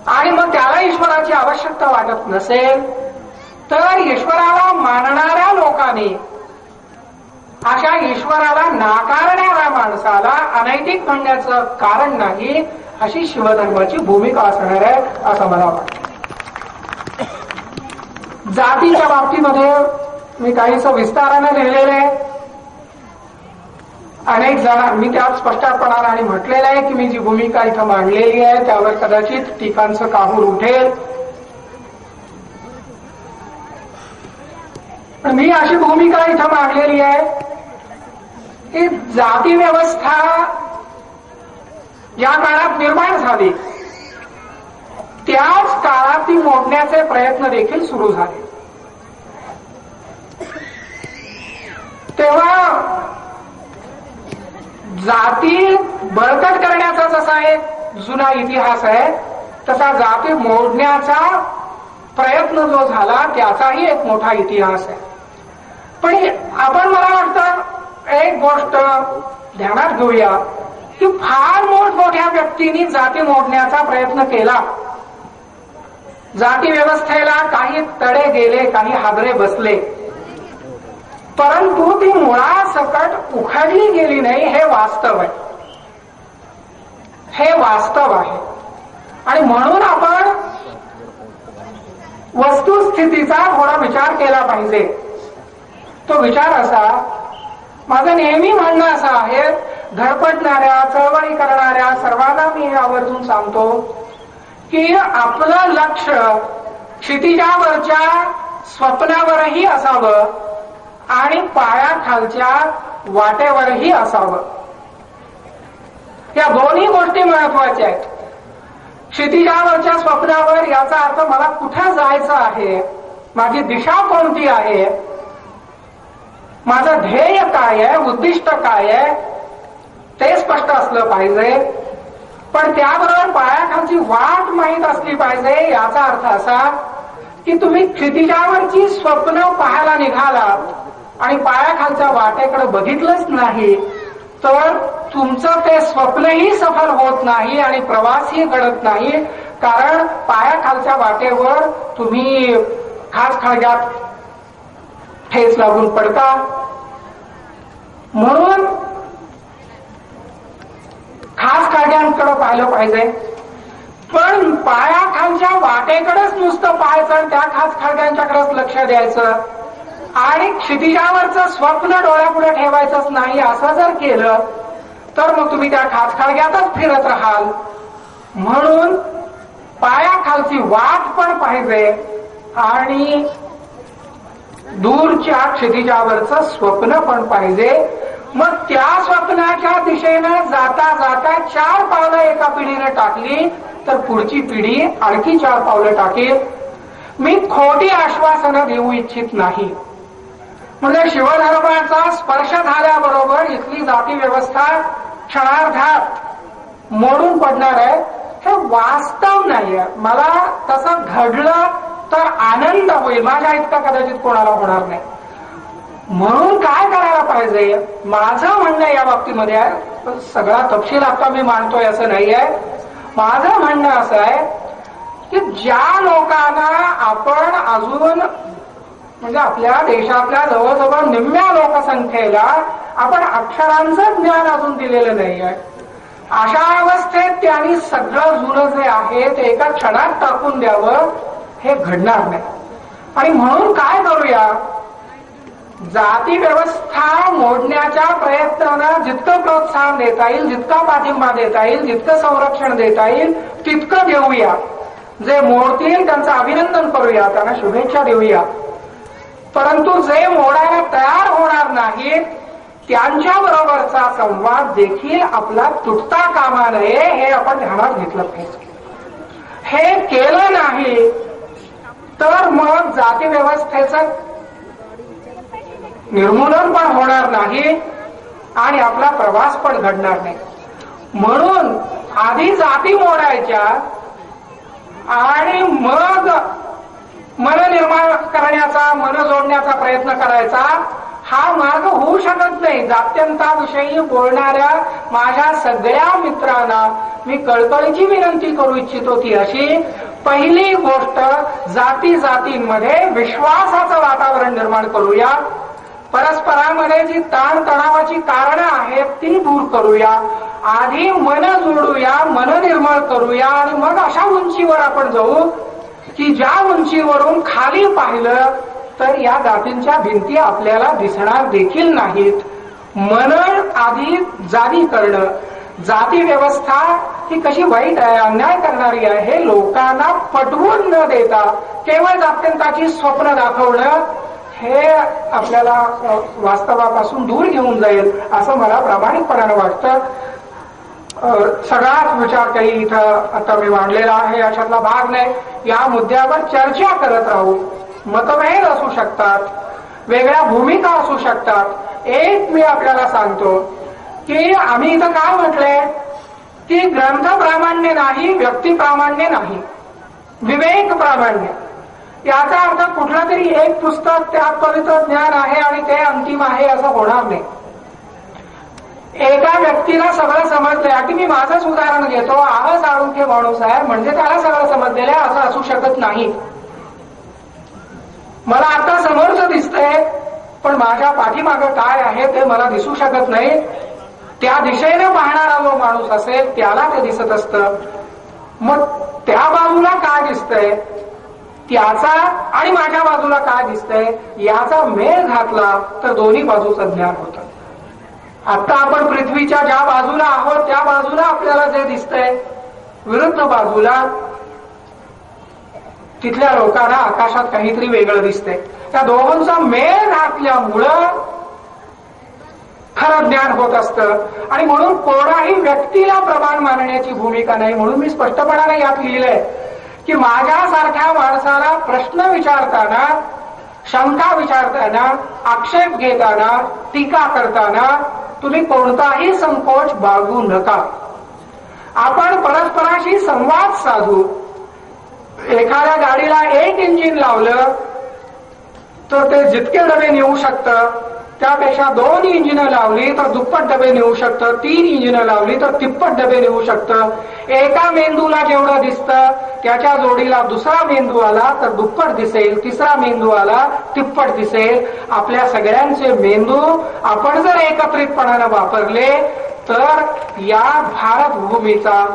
आणि मग त्याला ईश्वराची आवश्यकता वाटत नसेल, तर ईश्वराला मानणाऱ्या लोकांनी अशा ईश्वराला नाकारणाऱ्या माणसाला अनैतिक म्हणण्याचं कारण नाही, अशी शिवधर्माची भूमिका असणार आहे असं मला वाटतं. जातीच्या बाबतीमध्ये मी काहीच विस्ताराने लिहिलेलं आहे. अनेक जण मी त्यात स्पष्टपणाने आणि म्हटलेलं आहे की मी जी भूमिका इथं मांडलेली आहे त्यावर कदाचित टीकांचं काहूर उठेल. मी अशी भूमिका इथं मांडलेली आहे की जाती व्यवस्था ज्या काळात निर्माण झाली त्याच काळात ती मोडण्याचे प्रयत्न देखील सुरू झाले. तेव्हा जाती बळकट करण्याचा जसा एक जुना इतिहास आहे तसा जाती मोडण्याचा प्रयत्न जो झाला त्याचाही एक मोठा इतिहास आहे. पण आपण मला वाटतं एक गोष्ट ध्यानात घेऊया की फार मोठमोठ्या व्यक्तींनी जाती मोडण्याचा प्रयत्न केला. जाती व्यवस्थेला काही तडे गेले, काही हादरे बसले, परंतु ती मुळासकट उखडली गेली नाही, हे वास्तव आहे. हे वास्तव आहे. आणि म्हणून आपण वस्तुस्थितीचा थोडा विचार केला पाहिजे. तो विचार असा, माझं नेहमी म्हणणं असं आहे, धडपडणाऱ्या चळवळी करणाऱ्या सर्वांना मी आवर्जून सांगतो की आपलं लक्ष क्षितिजावरच्या स्वप्नावरही असावं आणि पायाखालच्या वाटेवरही असावं. या दोन्ही गोष्टी महत्वाच्या आहेत. क्षितिजावरच्या स्वप्नावर याचा अर्थ मला कुठे जायचं आहे, माझी दिशा कोणती आहे, माझं ध्येय काय आहे, उद्दिष्ट काय आहे, ते स्पष्ट असलं पाहिजे. पण त्याबरोबर पायाखालची वाट माहीत असली पाहिजे. याचा अर्थ असा की तुम्ही क्षितिजावरची स्वप्न पाहायला निघालात आणि पायाखालच्या वाटेकडे बघितलंच नाही तर तुमचं ते स्वप्नही सफल होत नाही आणि प्रवासही घडत नाही. कारण पायाखालच्या वाटेवर तुम्ही खास खळग्यात ठेच लागून पडता. म्हणून खास खळग्यांकडे पाहिलं पाहिजे. पण पायाखालच्या वाटेकडेच नुसतं पाहायचं आणि त्या खास खळग्यांच्याकडेच लक्ष द्यायचं आणि क्षितिजावरचं स्वप्न डोळ्यापुढे ठेवायचंच नाही, असं जर केलं तर मग तुम्ही त्या खास खळग्यातच फिरत राहाल. म्हणून पायाखालची वाट पण पाहिजे आणि दूरच्या क्षितिजावरचं स्वप्न पण पाहिजे. मग त्या स्वप्नाच्या दिशेनं जाता जाता 4 पावलं एका पिढीने टाकली तर पुढची पिढी आणखी 4 पावलं टाकेल. मी खोटी आश्वासनं देऊ इच्छित नाही. म्हणजे शिवधर्माचा स्पर्श झाल्याबरोबर इथली जाती व्यवस्था क्षणार्धात मोडून पडणार आहे हे वास्तव नाहीये. मला तसं घडलं तर आनंद होईल, माझ्या इतका कदाचित कोणाला होणार नाही. म्हणून काय करायला पाहिजे, माझं म्हणणं या बाबतीमध्ये आहे. सगळा तपशील आता मी मांडतोय असं नाही आहे. माझं म्हणणं असं आहे की ज्या लोकांना आपण अजून म्हणजे आपल्या देशातल्या जवळजवळ निम्म्या लोकसंख्येला आपण अक्षरांचं ज्ञान अजून दिलेलं नाही आहे, अशा अवस्थेत त्यांनी सगळं जुनं जे आहे ते एका क्षणात टाकून द्यावं हे घडणार नाही. आणि म्हणून काय करूया, जाती व्यवस्था मोडण्याच्या प्रयत्नानं जितकं प्रोत्साहन देता येईल, जितका पाठिंबा देता येईल, जितकं संरक्षण देता येईल तितकं देऊया. जे मोडतील त्यांचं अभिनंदन करूया, त्यांना शुभेच्छा देऊया. परंतु जे मोडायला तयार होणार नाहीत त्यांच्या बरोबरचा संवाद देखील आपला तुटता कामा नये, हे आपण ध्यानात घेतलं पाहिजे. हे केलं नाही तर मग जाती व्यवस्थेचं निर्मूलन पण होणार नाही आणि आपला प्रवास पण घडणार नाही. म्हणून आधी जाती मोडायच्या आणि मग मन निर्माण करण्याचा, मन जोडण्याचा प्रयत्न करायचा, हा मार्ग होऊ शकत नाही. जात्यंताविषयी बोलणाऱ्या माझ्या सगळ्या मित्रांना मी कळकळीची विनंती करू इच्छितो ती अशी, पहिली गोष्ट जाती जातींमध्ये विश्वासाचं वातावरण निर्माण करूया. परस्परांमध्ये जी ताणतणावाची कारणं आहेत ती दूर करूया. आधी मन जोडूया, मन निर्मळ करूया आणि मग अशा उंचीवर आपण जाऊ की ज्या उंचीवरून खाली पाहिलं तर या जातींच्या भिंती आपल्याला दिसणार देखील नाहीत. मन आधी जागी करणं. जाती व्यवस्था ही कशी वाईट आहे, अन्याय करणारी आहे हे लोकांना पटवून न देता केवळ जात्यंताची स्वप्न दाखवणं हे आपल्याला वास्तवापासून दूर घेऊन जाईल असं मला प्रामाणिकपणानं वाटतं. सगळाच विचार काही इथं आता मी मांडलेला आहे, याच्यातला भाग नाही. या मुद्द्यावर चर्चा करत राहू. मतभेद असू शकतात, वेगळ्या भूमिका असू शकतात. एक मी आपल्याला सांगतो की आम्ही इथं काय म्हटलंय की ग्रंथ प्रामाण्य नाही, व्यक्ती प्रामाण्य नाही, विवेक प्रामाण्य. याचा अर्थ कुठलं तरी एक पुस्तक त्यात पवित्र ज्ञान आहे आणि ते अंतिम आहे असं होणार नाही. एका व्यक्तीला सगळं समजलंय, की मी माझंच उदाहरण घेतो, आवाज आरोग्य माणूस आहे म्हणजे त्याला सगळं समजलेलं आहे असं असू शकत नाही. मला आता समोरचं दिसतंय पण माझ्या पाठीमागं काय आहे ते मला दिसू शकत नाही. त्या दिशेने पाहणारा जो माणूस असेल त्याला ते दिसत असतं. मग त्या बाजूला काय दिसतंय त्याचा आणि माझ्या बाजूला काय दिसतंय याचा मेळ घातला तर दोन्ही बाजूचं ज्ञान होतं. आता आपण पृथ्वीच्या ज्या बाजूला आहोत त्या बाजूला आपल्याला जे दिसतंय, विरुद्ध बाजूला तिथल्या लोकांना आकाशात काहीतरी वेगळं दिसतंय. त्या दोघांचा मेळ घातल्यामुळं खरं ज्ञान होत असतं. आणि म्हणून कोणाही व्यक्तीला प्रमाण मानण्याची भूमिका नाही. म्हणून मी स्पष्टपणाने यात लिहिलंय की माझ्यासारख्या माणसाला प्रश्न विचारताना, शंका विचारताना, आक्षेप घेताना, टीका करताना तुम्ही कोणताही संकोच बाळगू नका. आपण परस्पराशी संवाद साधू. एखाद्या गाडीला एक इंजिन लावलं तर ते जितके डबे नेऊ शकतं त्यापेक्षा 2 इंजिनं लावली तर दुप्पट डबे नेऊ शकतं, 3 इंजिनं लावली तर तिप्पट डबे नेऊ शकतं. एका मेंदूला जेवढं दिसतं त्याच्या जोडीला दुसरा मेंदू आला तर दुप्पट दिसेल, तिसरा मेंदू आला तिप्पट दिसेल. आपल्या सगळ्यांचे मेंदू आपण जर एकत्रितपणानं वापरले तर या भारत भूमीचा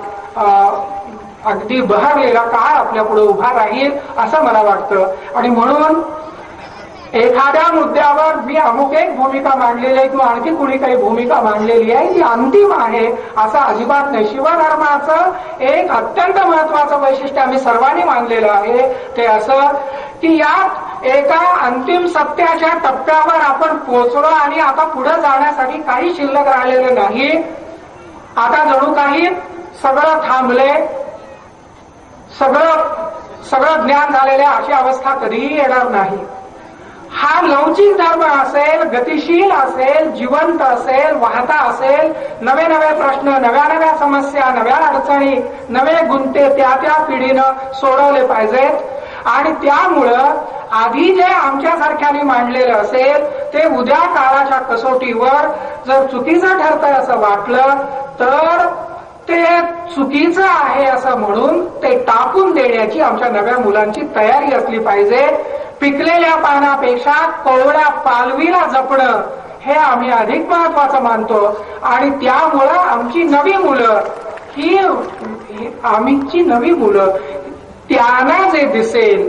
अगदी बहरलेला काळ आपल्या पुढे उभा राहील असं मला वाटतं. आणि म्हणून एखाद्या मुद्द्यावर मी अमुक एक भूमिका मांडलेली आहे किंवा आणखी कुणी काही भूमिका मांडलेली आहे ती अंतिम आहे असं अजिबात नाही. शिवधर्माचं एक अत्यंत महत्वाचं वैशिष्ट्य आम्ही सर्वांनी मानलेलं आहे ते असं की यात एका अंतिम सत्याच्या टप्प्यावर आपण पोहोचलो आणि आता पुढे जाण्यासाठी काही शिल्लक राहिलेलं नाही. आता जणू काही सगळं थांबले, सगळं ज्ञान झालेले अशी अवस्था कधीही येणार नाही. हा लवचिक धर्म असेल, गतिशील असेल, जिवंत असेल, वाहता असेल. नवे नवे प्रश्न, नव्या नव्या समस्या, नव्या अडचणी, नवे गुंते त्या त्या पिढीनं सोडवले पाहिजेत. आणि त्यामुळं आधी जे आमच्यासारख्याने मांडलेलं असेल ते उद्या काळाच्या कसोटीवर जर चुकीचं ठरतंय असं वाटलं तर ते चुकीचं आहे असं म्हणून ते टाकून देण्याची आमच्या नव्या मुलांची तयारी असली पाहिजे. पिकलेल्या पानापेक्षा कोवळ्या पालवीला जपणं हे आम्ही अधिक महत्वाचं मानतो. आणि त्यामुळं आमची नवी मुलं त्यांना जे दिसेल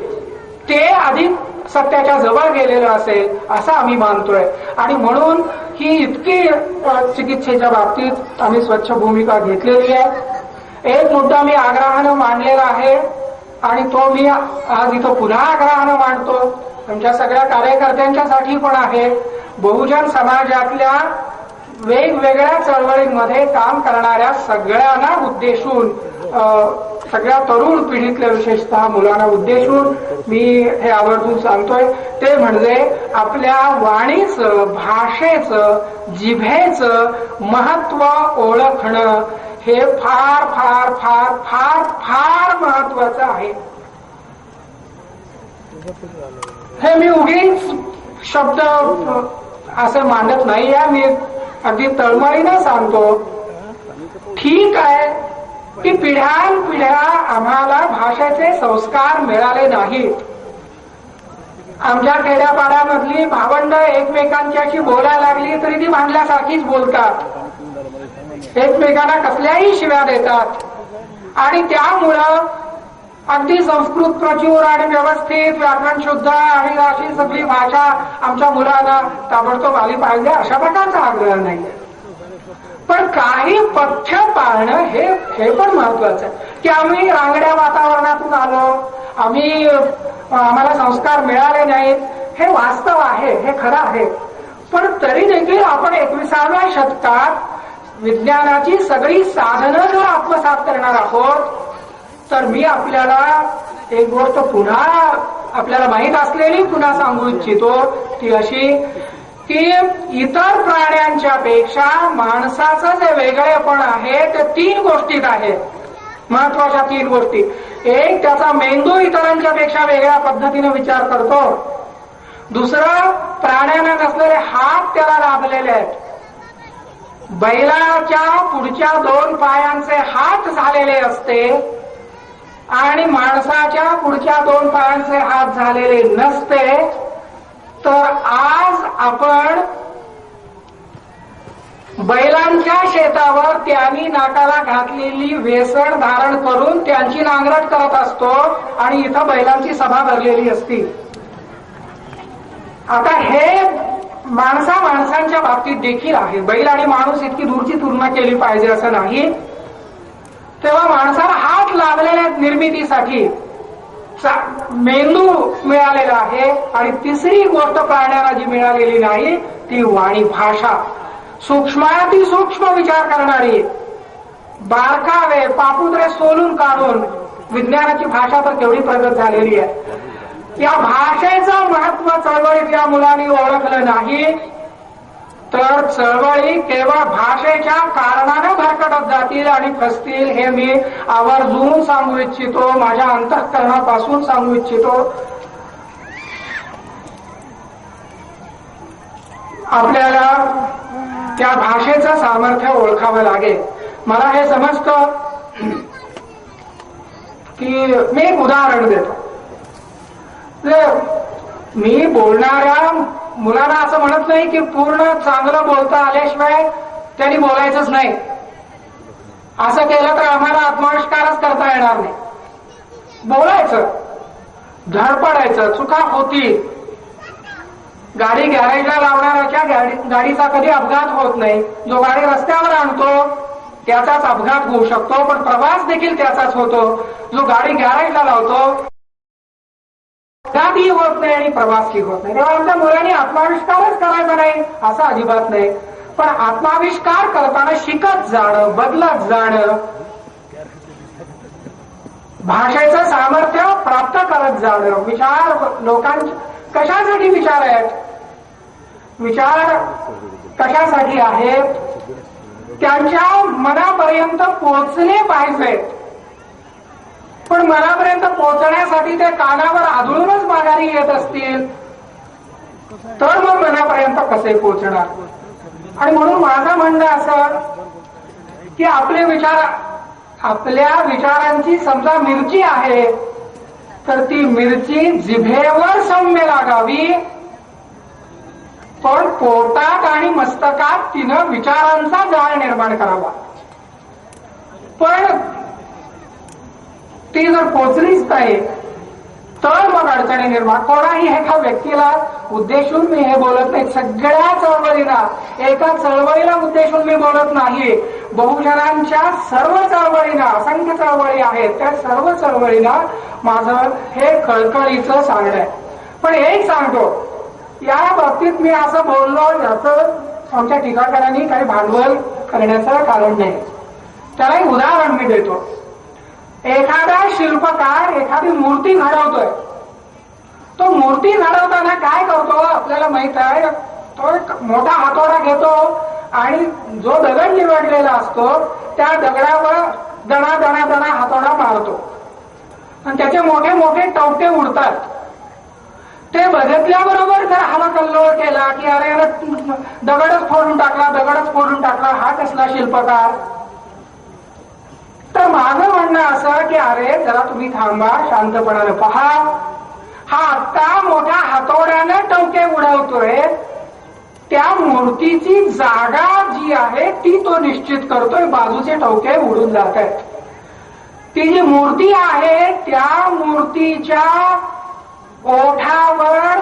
ते अधिक सत्याच्या जवळ गेलेलं असेल असं आम्ही मानतोय. आणि म्हणून ही इतकी चिकित्सेच्या बाबतीत आम्ही स्वच्छ भूमिका घेतलेली आहे. एक मुद्दा मी आग्रहानं मांडलेला आहे आणि तो मी आज इथं पुन्हा आग्रहानं मांडतो. आमच्या सगळ्या कार्यकर्त्यांच्यासाठी पण आहे. बहुजन समाजातल्या वेगवेगळ्या चळवळींमध्ये काम करणाऱ्या सगळ्यांना उद्देशून, सगळ्या तरुण पिढीतल्या विशेषतः मुलांना उद्देशून मी हे आवर्जून सांगतोय. ते म्हणजे आपल्या वाणीचं, भाषेचं, जिभेचं महत्व ओळखणं हे फार फार फार फार फार महत्वाचं आहे. हे मी उगीच शब्द असं मांडत नाही आहे. मी अगदी तळमळीनं सांगतो. ठीक आहे की पिढ्यानपिढ्या आम्हाला भाषेचे संस्कार मिळाले नाहीत. आमच्या खेड्यापाड्यामधली भावंड एकमेकांच्याशी बोलायला लागली तरी ती भांडल्यासारखीच बोलतात, एकमेकांना कसल्याही शिव्या देतात. आणि त्यामुळं अगदी संस्कृत प्रचूर आणि व्यवस्थित व्याकरण शुद्ध आणि अशी सगळी भाषा आमच्या मुलांना ताबडतोब आली पाहिजे अशा प्रकारचा आग्रह नाही. पण काही पथ्य पाळणं हे पण महत्वाचं आहे की आम्ही रांगड्या वातावरणातून आलो, आम्हाला संस्कार मिळाले नाहीत, हे वास्तव आहे, हे खरं आहे. पण तरी देखील आपण 21व्या शतकात विज्ञानाची सगळी साधनं जर आत्मसात करणार आहोत तर मी आपल्याला एक गोष्ट पुन्हा आपल्याला माहीत असलेली पुन्हा सांगू इच्छितो. ती अशी की इतर प्राण्यांच्या पेक्षा माणसाचं जे वेगळेपण आहे ते 3 गोष्टीत आहे. महत्वाच्या 3 गोष्टी. एक, त्याचा मेंदू इतरांच्या पेक्षा वेगळ्या पद्धतीने विचार करतो. दुसरं, प्राण्यांना नसलेले हात त्याला लाभलेले आहेत. बैलाच्या पुढच्या 2 पायांचे हात झालेले असते आणि माणसाच्या पुढच्या 2 पायांचे हात झालेले नसते. तर आज आपण बैलांच्या शेतावर त्यांनी नाकाला घातलेली वेसण धारण करून त्यांची नांगरट करत असतो आणि इथं बैलांची सभा भरलेली असती. आता हे माणसांच्या बाबतीत देखील आहे. बैल आणि माणूस इतकी दूरची तुलना केली पाहिजे असं नाही. तेव्हा माणसाला हात लाभलेले आहेत निर्मितीसाठी, मेंदू मिळालेला आहे. आणि तिसरी गोष्ट प्राण्याला जी मिळालेली नाही ती वाणी, भाषा. सूक्ष्माती सूक्ष्म विचार करणारी, बारकावे पापुद्रे सोलून काढून विज्ञानाची भाषा तर केवढी प्रगत झालेली आहे. या भाषेचं महत्व चळवळीत या मुलांनी ओळखलं नाही तर चळवळी केवळ भाषेच्या कारणाने भरकटत जातील आणि फसतील. हे मी आवर्जून सांगू इच्छितो, माझ्या अंतःकरणापासून सांगू इच्छितो. आपल्याला त्या भाषेचं सामर्थ्य ओळखावं लागेल. मला हे समजतं की मी एक उदाहरण देतो. मी बोलणाऱ्या मुलांना असं म्हणत नाही की पूर्ण चांगलं बोलता आल्याशिवाय त्यांनी बोलायचंच नाही. असं केलं तर आम्हाला आत्मविष्कारच करता येणार नाही. बोलायचं, धडपडायचं, चुका होती. गाडी गॅरेजला लावणाऱ्याच्या गाडीचा कधी अपघात होत नाही. जो गाडी रस्त्यावर आणतो त्याचाच अपघात होऊ शकतो, पण प्रवास देखील त्याचाच होतो. जो गाडी गॅरेजला लावतो अपघातही होत नाही आणि प्रवासही होत नाही. तेव्हा आमच्या मुलांनी आत्माविष्कारच करायचा नाही असं अजिबात नाही. पण आत्माविष्कार करताना शिकत जाणं, बदलत जाणं, भाषेचं सामर्थ्य प्राप्त करत जाणं. विचार लोकांच्या कशासाठी विचार आहेत, विचार कशासाठी आहेत, त्यांच्या मनापर्यंत पोहोचले पाहिजेत. पण मनापर्यंत पोहोचण्यासाठी ते कानावर आदळूनच माघारी येत असतील तर मग मनापर्यंत कसे पोहोचणार. आणि म्हणून माझं म्हणणं असं की आपले विचार, आपल्या विचारांची समजा मिरची आहे तर ती मिरची जिभेवर सौम्य लागावी, पण पोटात आणि मस्तकात तिनं विचारांचा जाळ निर्माण करावा. पण ती जर पोचलीच नाही तर मग अडचणी निर्माण. कोणाही एका व्यक्तीला उद्देशून मी हे बोलत नाही, सगळ्या चळवळीला, एका चळवळीला उद्देशून मी बोलत नाही. बहुजनांच्या सर्व चळवळीला, असंख्य चळवळी आहेत, त्या सर्व चळवळीला माझं हे कळकळीचं सांगणं आहे. पण एक सांगतो, या बाबतीत मी असं बोललो याचं आमच्या टीकाकारांनी काही भांडवल करण्याचं कारण नाही. त्याला एक उदाहरण मी देतो. एखादा शिल्पकार एखादी मूर्ती घडवतोय. तो मूर्ती घडवताना काय करतो आपल्याला माहित आहे. तो एक मोठा हातोडा घेतो आणि जो दगड निवडलेला असतो त्या दगडावर दणा दणा दणा हातोडा मारतो आणि त्याचे मोठे मोठे टवटे उडतात. ते बघितल्याबरोबर जर हाला कल्लोळ केला की अरे दगडच फोडून टाकला, दगडच फोडून टाकला, हा कसला शिल्पकार. तर माझं म्हणणं असं की अरे जरा तुम्ही थांबा, शांतपणाने पहा. हा आत्ता मोठ्या हातोड्यानं टवके उडवतोय, त्या मूर्तीची जागा जी आहे ती तो निश्चित करतोय. बाजूचे टवके उडून जात आहेत. ती जी मूर्ती आहे त्या मूर्तीच्या ओठावर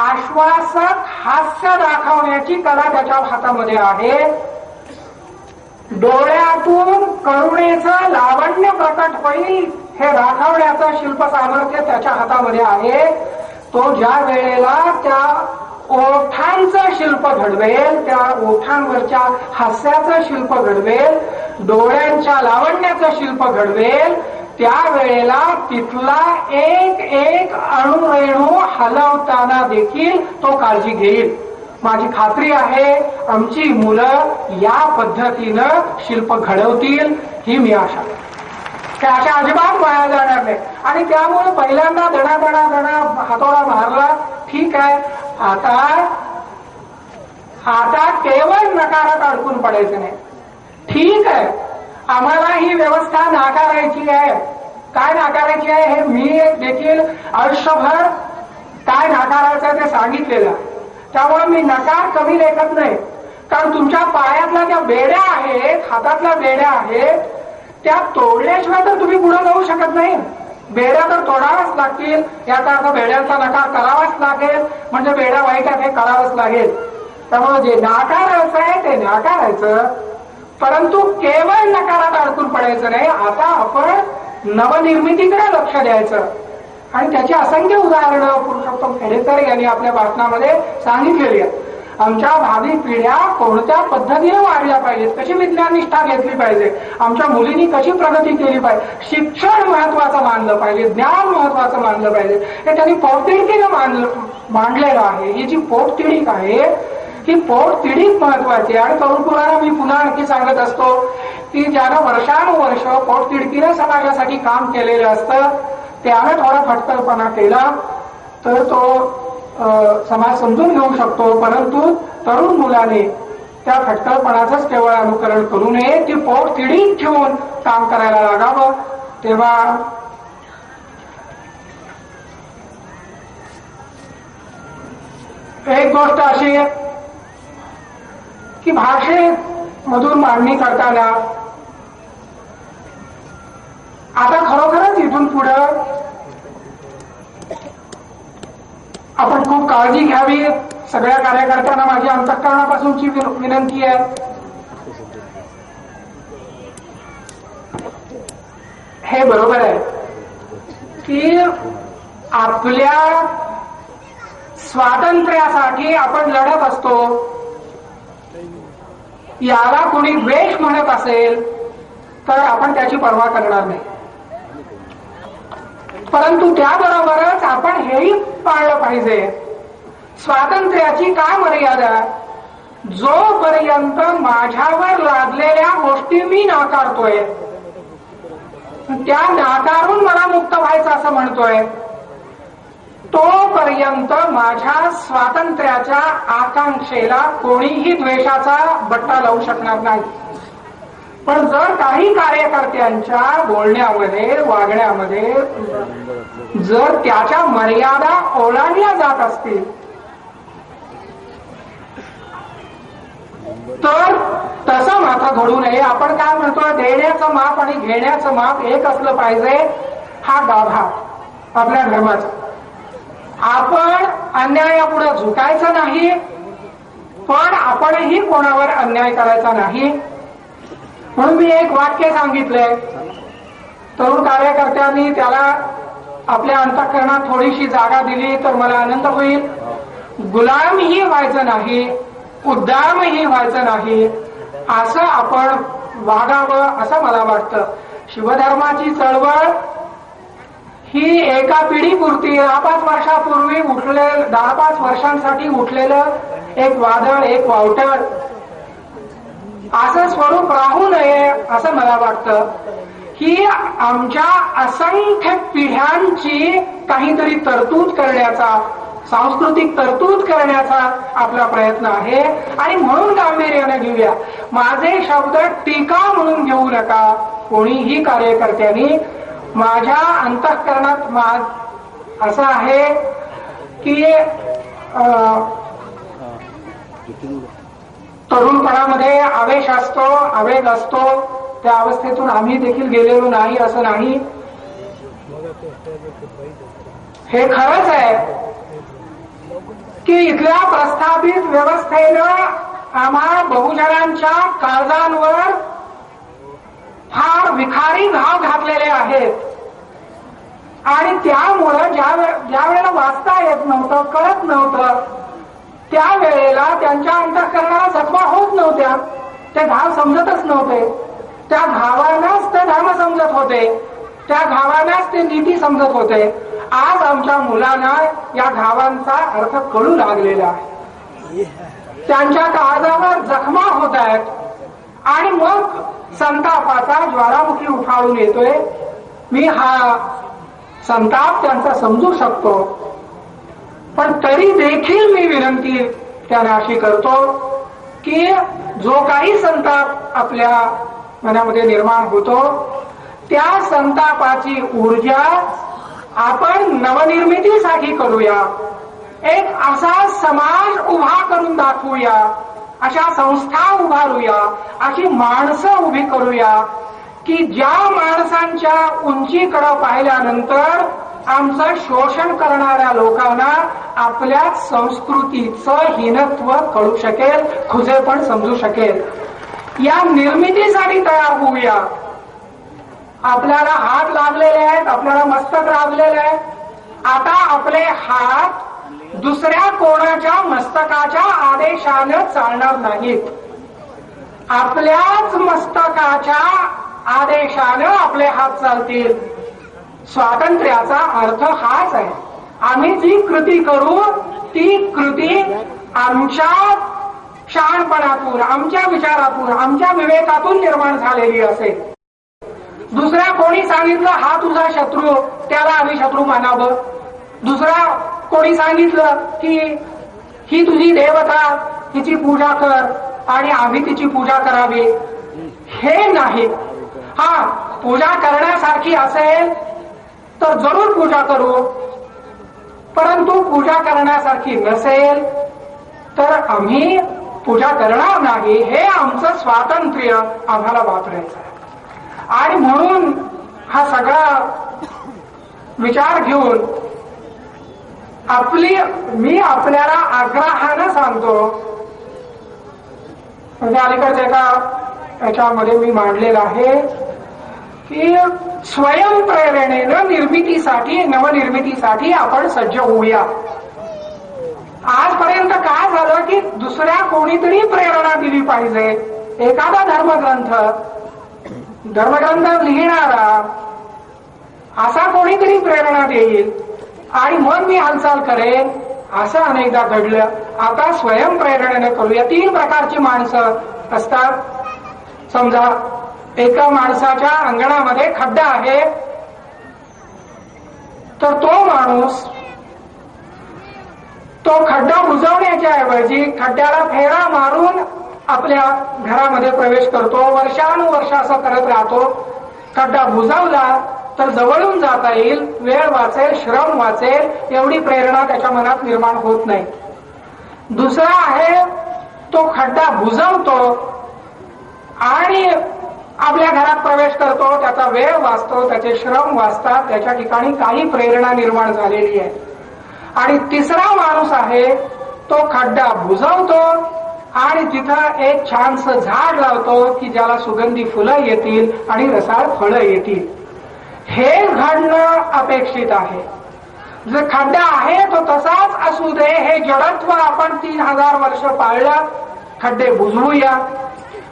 आश्वासक हास्य दाखवण्याची कला त्याच्या हातामध्ये आहे. डोळ्यातून करुणेचं लावण्य प्रकट होईल हे दाखवण्याचं शिल्प सामर्थ्य त्याच्या हातामध्ये आहे. तो ज्या वेळेला त्या ओठांचं शिल्प घडवेल, त्या ओठांवरच्या हास्याचं शिल्प घडवेल, डोळ्यांच्या लावण्याचं शिल्प घडवेल, त्यावेळेला तिथला एक एक अणुरेणू हलवताना देखील तो काळजी घेईल. माझी खात्री आहे आमची मुलं या पद्धतीनं शिल्प घडवतील, ही मी आशा. त्या अशा अजिबात वाया जाणार नाही. आणि त्यामुळे पहिल्यांदा दणा दणा दणा हातोडा मारला, ठीक आहे. आता केवळ नकारात अडकून पडायचं नाही. ठीक आहे, आम्हाला ही व्यवस्था नाकारायची आहे. काय नाकारायची आहे हे मी देखील आयुष्यभर काय नाकारायचं ते सांगितलेलं. त्यामुळे मी नकार कमी लेखत नाही. कारण तुमच्या पायातल्या त्या बेड्या आहेत, हातातल्या बेड्या आहेत, त्या तोडल्याशिवाय तर तुम्ही पुढे जाऊ शकत नाही. बेड्या तर तोडाव्याच लागतील. याचा अर्थ बेड्यांचा नकार करावाच लागेल. म्हणजे बेड्या वाईट आहेत हे करावंच लागेल. त्यामुळे जे नाकारायचं आहे ते नाकारायचं, परंतु केवळ नकारात अडकून पडायचं नाही. आता आपण नवनिर्मितीकडे लक्ष द्यायचं. आणि त्याची असंख्य उदाहरणं पुरुषोत्तम खेडेकर यांनी आपल्या भाषणामध्ये सांगितलेली आहेत. आमच्या भावी पिढ्या कोणत्या पद्धतीने वाढल्या पाहिजेत, कशी विज्ञान निष्ठा घेतली पाहिजे, आमच्या मुलींनी कशी प्रगती केली पाहिजे, शिक्षण महत्वाचं मानलं पाहिजे, ज्ञान महत्वाचं मानलं पाहिजे, हे त्यांनी पोटतिडकीनं मांडलेलं आहे. ही जी पोटतिडीक आहे ही पोटतिडीक महत्वाची आहे. आणि तरुण मी पुन्हा आणखी सांगत असतो की ज्यानं वर्षानुवर्ष पोटतिडकीनं समाजासाठी काम केलेलं असतं, त्यानं थोडा फटकरपणा केला तर तो समाज समजून घेऊ शकतो. परंतु तरुण मुलाने त्या फटकरपणाचंच केवळ अनुकरण करू नये, ती पोट तिडीत ठेवून काम करायला लागावं. तेव्हा एक गोष्ट अशी आहे की भाषेमधून मांडणी करताना आता खरोखरच इथून पुढं आपण खूप काळजी घ्यावी. सगळ्या कार्यकर्त्यांना माझी अंतःकरणापासूनची विनंती आहे. हे बरोबर आहे की आपल्या स्वातंत्र्यासाठी आपण लढत असतो. याला कोणी द्वेष म्हणत असेल तर आपण त्याची पर्वा करणार नाही. परंतु त्याबरोबरच आपण हेही पाळलं पाहिजे, स्वातंत्र्याची काय मर्यादा, जोपर्यंत माझ्यावर लादलेल्या गोष्टी मी नाकारतोय, त्या नाकारून मला मुक्त व्हायचं असं म्हणतोय, तोपर्यंत माझ्या स्वातंत्र्याच्या आकांक्षेला कोणीही द्वेषाचा बट्टा लावू शकणार नाही. पण जर काही कार्यकर्त्यांच्या बोलण्यामध्ये, वागण्यामध्ये जर त्याच्या मर्यादा ओलांडल्या जात असतील तर तसं मात्र घडू नये. आपण काय म्हणतो, देण्याचं माप आणि घेण्याचं माप एक असलं पाहिजे. हा गाभा आपल्या धर्माचा. आपण अन्यायापुढे झुकायचं नाही, पण आपणही कोणावर अन्याय करायचा नाही. म्हणून मी एक वाक्य सांगितलंय. तरुण कार्यकर्त्यांनी त्याला आपल्या अंतःकरणात थोडीशी जागा दिली तर मला आनंद होईल. गुलामही व्हायचं नाही, उद्दामही व्हायचं नाही, असं आपण वागावं असं मला वाटतं. शिवधर्माची चळवळ ही एका पिढीपुरती 10-5 वर्षापूर्वी 10-5 वर्षांसाठी उठलेलं एक वादळ, एक वावटळ असं स्वरूप राहू नये असं मला वाटतं. ही आमच्या असंख्य पिढ्यांची काहीतरी तरतूद करण्याचा, सांस्कृतिक तरतूद करण्याचा आपला प्रयत्न आहे आणि म्हणून गांभीर्याने घेऊया. माझे शब्द टीका म्हणून घेऊ नका कोणीही कार्यकर्त्यांनी. माझ्या अंतःकरणात असं आहे की तरुणपणामध्ये आवेश असतो, आवेग असतो. त्या अवस्थेतून आम्ही देखील गेलेलो नाही असं नाही. हे खरंच आहे की इथल्या प्रस्थापित व्यवस्थेनं आम्हा बहुजनांच्या काळजांवर फार विखारी घाव घातलेले आहेत आणि त्यामुळं ज्या वेळेला वाचता येत नव्हतं, कळत नव्हतं, त्यावेळेला त्यांच्या अंतःकरणाला जखमा होत नव्हत्या. ते घाव समजतच नव्हते. त्या घावांनाच ते धर्म समजत होते, त्या घावांनाच ते नीती समजत होते. आज आमच्या मुलांना या घावांचा अर्थ कळू लागलेला आहे. त्यांच्या काळजावर जखमा होत आहेत आणि मग संतापाचा ज्वालामुखी उफाळून येतोय. मी हा संताप त्यांचा समजू शकतो, पण तरी देखील मी विनंती त्यांना अशी करतो की जो काही संताप आपल्या मनामध्ये निर्माण होतो त्या संतापाची ऊर्जा आपण नवनिर्मितीसाठी करूया. एक असा समाज उभा करून दाखवूया, अशा संस्था उभारूया, अशी माणसं उभी करूया की ज्या माणसांच्या उंचीकडे पाहिल्यानंतर आमचं शोषण करणाऱ्या लोकांना आपल्या संस्कृतीचं हीनत्व कळू शकेल, खुजेपण समजू शकेल. या निर्मितीसाठी तयार होऊया. आपल्याला हात लागलेले आहेत, आपल्याला मस्तक लागलेले आहे. आता आपले हात दुसऱ्या कोणाच्या मस्तकाच्या आदेशानं चालणार नाहीत. आपल्याच मस्तकाच्या आदेशानं आपले हात चालतील. स्वातंत्र्याचा अर्थ हाच आहे. आम्ही जी कृती करू ती कृती आमच्या शहाणपणातून, आमच्या विचारातून, आमच्या विवेकातून निर्माण झालेली असेल. दुसऱ्या कोणी सांगितलं हा तुझा शत्रू, त्याला आम्ही शत्रू मानावं. दुसरा कोणी सांगितलं की ही तुझी देवता, तिची पूजा कर आणि आम्ही तिची पूजा करावी, हे नाही. हा पूजा करण्यासारखी असेल तर जरूर पूजा करू, परंतु पूजा करण्यासारखी नसेल तर आम्ही पूजा करणार नाही. हे आमचं स्वातंत्र्य आम्हाला वापरायचं आहे. आणि म्हणून हा सगळा विचार घेऊन मी आपल्याला आग्रहानं सांगतो, म्हणजे अलीकडे एका याच्यामध्ये मी मांडलेलं आहे की स्वयंप्रेरणेनं निर्मितीसाठी, नवनिर्मितीसाठी आपण सज्ज होऊया. आजपर्यंत काय झालं की दुसऱ्या कोणीतरी प्रेरणा दिली पाहिजे. एखादा धर्मग्रंथ लिहिणारा असा कोणीतरी प्रेरणा देईल आणि मग मी हालचाल करेन, असं अनेकदा घडलं. आता स्वयंप्रेरणेने करूया. 3 प्रकारची माणसं असतात. समजा एका माणसाच्या अंगणामध्ये खड्डा आहे, तर तो माणूस तो खड्डा बुजवण्याच्या ऐवजी खड्ड्याला फेरा मारून आपल्या घरामध्ये प्रवेश करतो. वर्षानुवर्ष असं करत राहतो. खड्डा बुजवला तर जवळून जाता येईल, वेळ वाचेल, श्रम वाचेल, एवढी प्रेरणा त्याच्या मनात निर्माण होत नाही. दुसरा आहे तो खड्डा बुजवतो आणि आपल्या घरात प्रवेश करतो, त्याचा वेळ वाचतो, त्याचे श्रम वाचतात, त्याच्या ठिकाणी काही प्रेरणा निर्माण झालेली आहे. आणि तिसरा माणूस आहे तो खड्डा बुजवतो आणि तिथं एक छानसं झाड लावतो की ज्याला सुगंधी फुलं येतील आणि रसाळ फळं येतील. हे घडणं अपेक्षित आहे. जर खड्डा आहे तो तसाच असू दे, हे जडत्व आपण 3000 वर्ष पाळलं, खड्डे बुजवूया.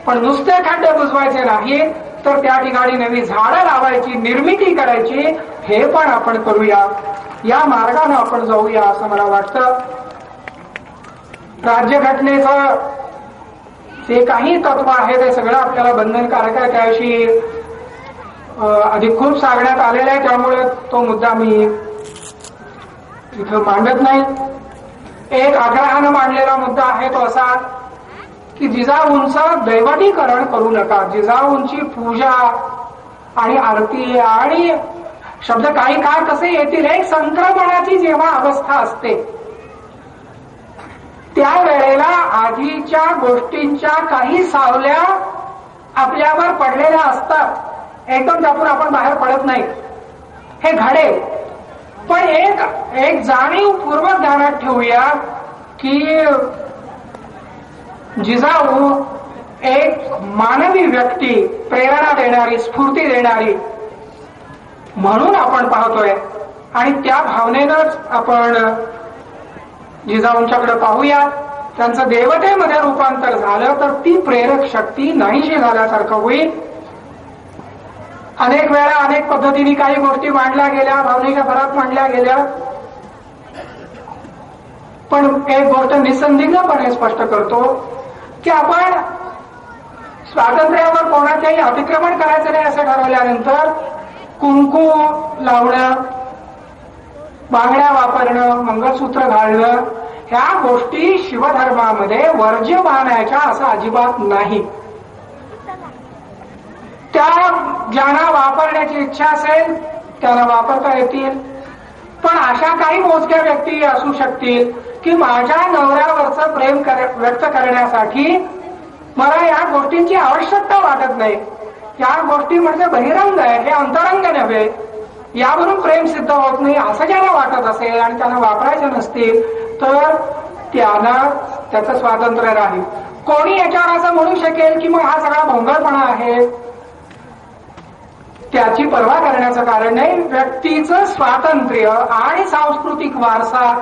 पण नुसते खड्डे बुजवायचे नाही तर त्या ठिकाणी नवी झाडं लावायची, निर्मिती करायची, हे पण आपण करूया. या मार्गाने आपण जाऊया असं मला वाटतं. राज्यघटनेचं जे काही तत्व आहे ते सगळं आपल्याला बंधनकारक आहे. त्याविषयी अधिक खूप सांगण्यात आलेलं आहे, त्यामुळे तो मुद्दा मी इथं मांडत नाही. एक आग्रहानं मांडलेला मुद्दा आहे तो असा की जिजाऊंचं दैवतीकरण करू नका. जिजाऊंची पूजा आणि आरती आणि शब्द काही काळ कसे येतील, एक संक्रमणाची जेव्हा अवस्था असते त्यावेळेला आधीच्या गोष्टींच्या काही सावल्या आपल्यावर पडलेल्या असतात. एकदम त्यातून आपण बाहेर पडत नाही, हे घडेल. पण एक जाणीवपूर्वक ध्यानात ठेवूया की जिजाऊ एक मानवी व्यक्ती, प्रेरणा देणारी, स्फूर्ती देणारी म्हणून आपण पाहतोय आणि त्या भावनेनंच आपण जिजाऊंच्याकडे पाहूया. त्यांचं देवतेमध्ये रूपांतर झालं तर ती प्रेरक शक्ती नाहीशी झाल्यासारखं होईल. अनेक वेळा अनेक पद्धतीने काही गोष्टी मांडल्या गेल्या, भावनेच्या भरात मांडल्या गेल्या. पण एक गोष्ट निसंदिग्धपणे स्पष्ट करतो की आपण स्वातंत्र्यावर कोणाच्याही अतिक्रमण करायचं नाही असं ठरवल्यानंतर कुंकू लावणं, बांगड्या वापरणं, मंगळसूत्र घालणं ह्या गोष्टी शिवधर्मामध्ये वर्ज्य मानायच्या असं अजिबात नाही. त्या ज्यांना वापरण्याची इच्छा असेल त्यांना वापरता येतील. पण अशा काही मोजक्या व्यक्ती असू शकतील की माझ्या नवऱ्यावरचं प्रेम व्यक्त करण्यासाठी मला या गोष्टींची आवश्यकता वाटत नाही. या गोष्टी म्हणजे बहिरंग आहे, हे अंतरंग नव्हे, यावरून प्रेम सिद्ध होत नाही असं ज्यांना वाटत असेल आणि त्यांना वापरायचे नसतील तर त्यांना त्याचं स्वातंत्र्य राहील. कोणी याच्यावर असं म्हणू शकेल की मग हा सगळा भोंगळपणा आहे, त्याची पर्वा करण्याचं कारण नाही. व्यक्तीचं स्वातंत्र्य आणि सांस्कृतिक वारसा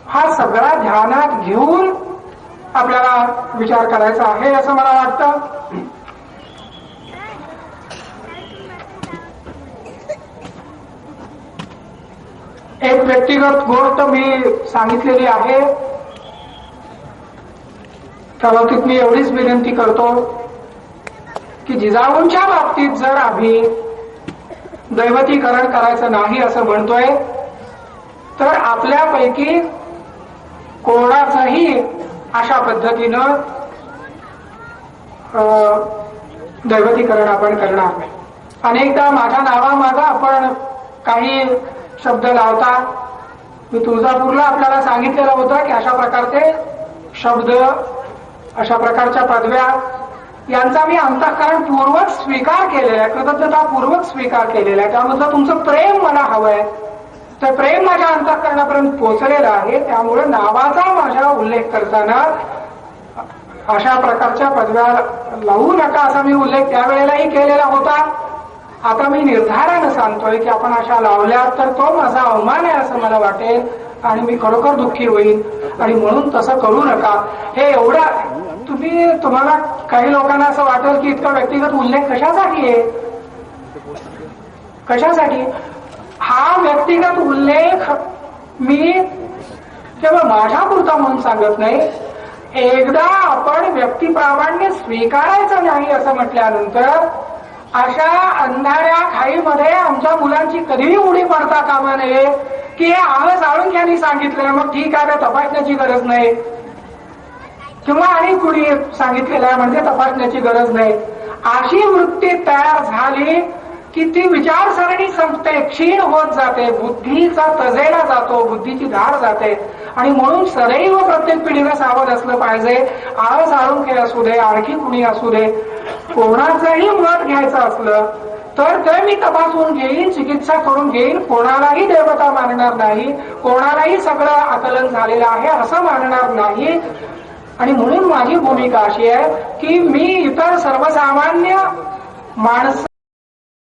हा सगळा ध्यानात घेऊन आपल्याला विचार करायचा आहे असं मला वाटतं. एक व्यक्तिगत गोष्ट मी सांगितलेली आहे, त्या बाबतीत मी एवढीच विनंती करतो की जिजाऊंच्या बाबतीत जर आम्ही दैवतीकरण करायचं नाही असं म्हणतोय तर आपल्यापैकी कोणाचंही अशा पद्धतीनं दैवतीकरण आपण करणार नाही. अनेकदा माझ्या नावामागं आपण काही शब्द लावता. मी तुळजापूरला आपल्याला सांगितलेलं होतं की अशा प्रकारचे शब्द, अशा प्रकारच्या पदव्या यांचा मी अंतःकरणपूर्वक स्वीकार केलेला आहे, कृतज्ञतापूर्वक स्वीकार केलेला आहे. त्यामधलं तुमचं प्रेम मला हवंय, तर प्रेम माझ्या अंतःकरणापर्यंत पोहोचलेलं आहे. त्यामुळे नावाचा माझा उल्लेख करताना अशा प्रकारच्या पदव्या लावू नका असा मी उल्लेख त्यावेळेलाही केलेला होता. आता मी निर्धारानं सांगतोय की आपण अशा लावल्या तर तो माझा अवमान आहे असं मला वाटेल आणि मी खरोखर दुःखी होईल. आणि म्हणून तसं करू नका. हे एवढं तुम्हाला काही लोकांना असं वाटेल की इतका व्यक्तिगत उल्लेख कशासाठी आहे, कशासाठी हा व्यक्तिगत उल्लेख मी केवळ माझ्यापुरता म्हणून सांगत नाही. एकदा आपण व्यक्तिप्रामाण्य स्वीकारायचं नाही असं म्हटल्यानंतर अशा अंधाऱ्या खाईमध्ये आमच्या मुलांची कधीही उडी पडता कामा नये की हे आलं जाळून यांनी सांगितलं मग ठीक आहे, तपासण्याची गरज नाही, किंवा आणि कुणी सांगितलेलं आहे म्हणजे तपासण्याची गरज नाही. अशी वृत्ती तयार झाली की ती विचारसरणी संपते, क्षीण होत जाते, बुद्धीचा तजेला जातो, बुद्धीची धार जाते. आणि म्हणून सदैव प्रत्येक पिढीला सावध असलं पाहिजे. आळ साळुंखे असू दे, आणखी कुणी असू दे, कोणाचंही मत घ्यायचं असलं तर ते मी तपासून घेईन, चिकित्सा करून घेईन, कोणालाही देवता मानणार नाही, कोणालाही सगळं आकलन झालेलं आहे असं मानणार नाही. आणि म्हणून माझी भूमिका अशी आहे की मी इतर सर्वसामान्य माणसं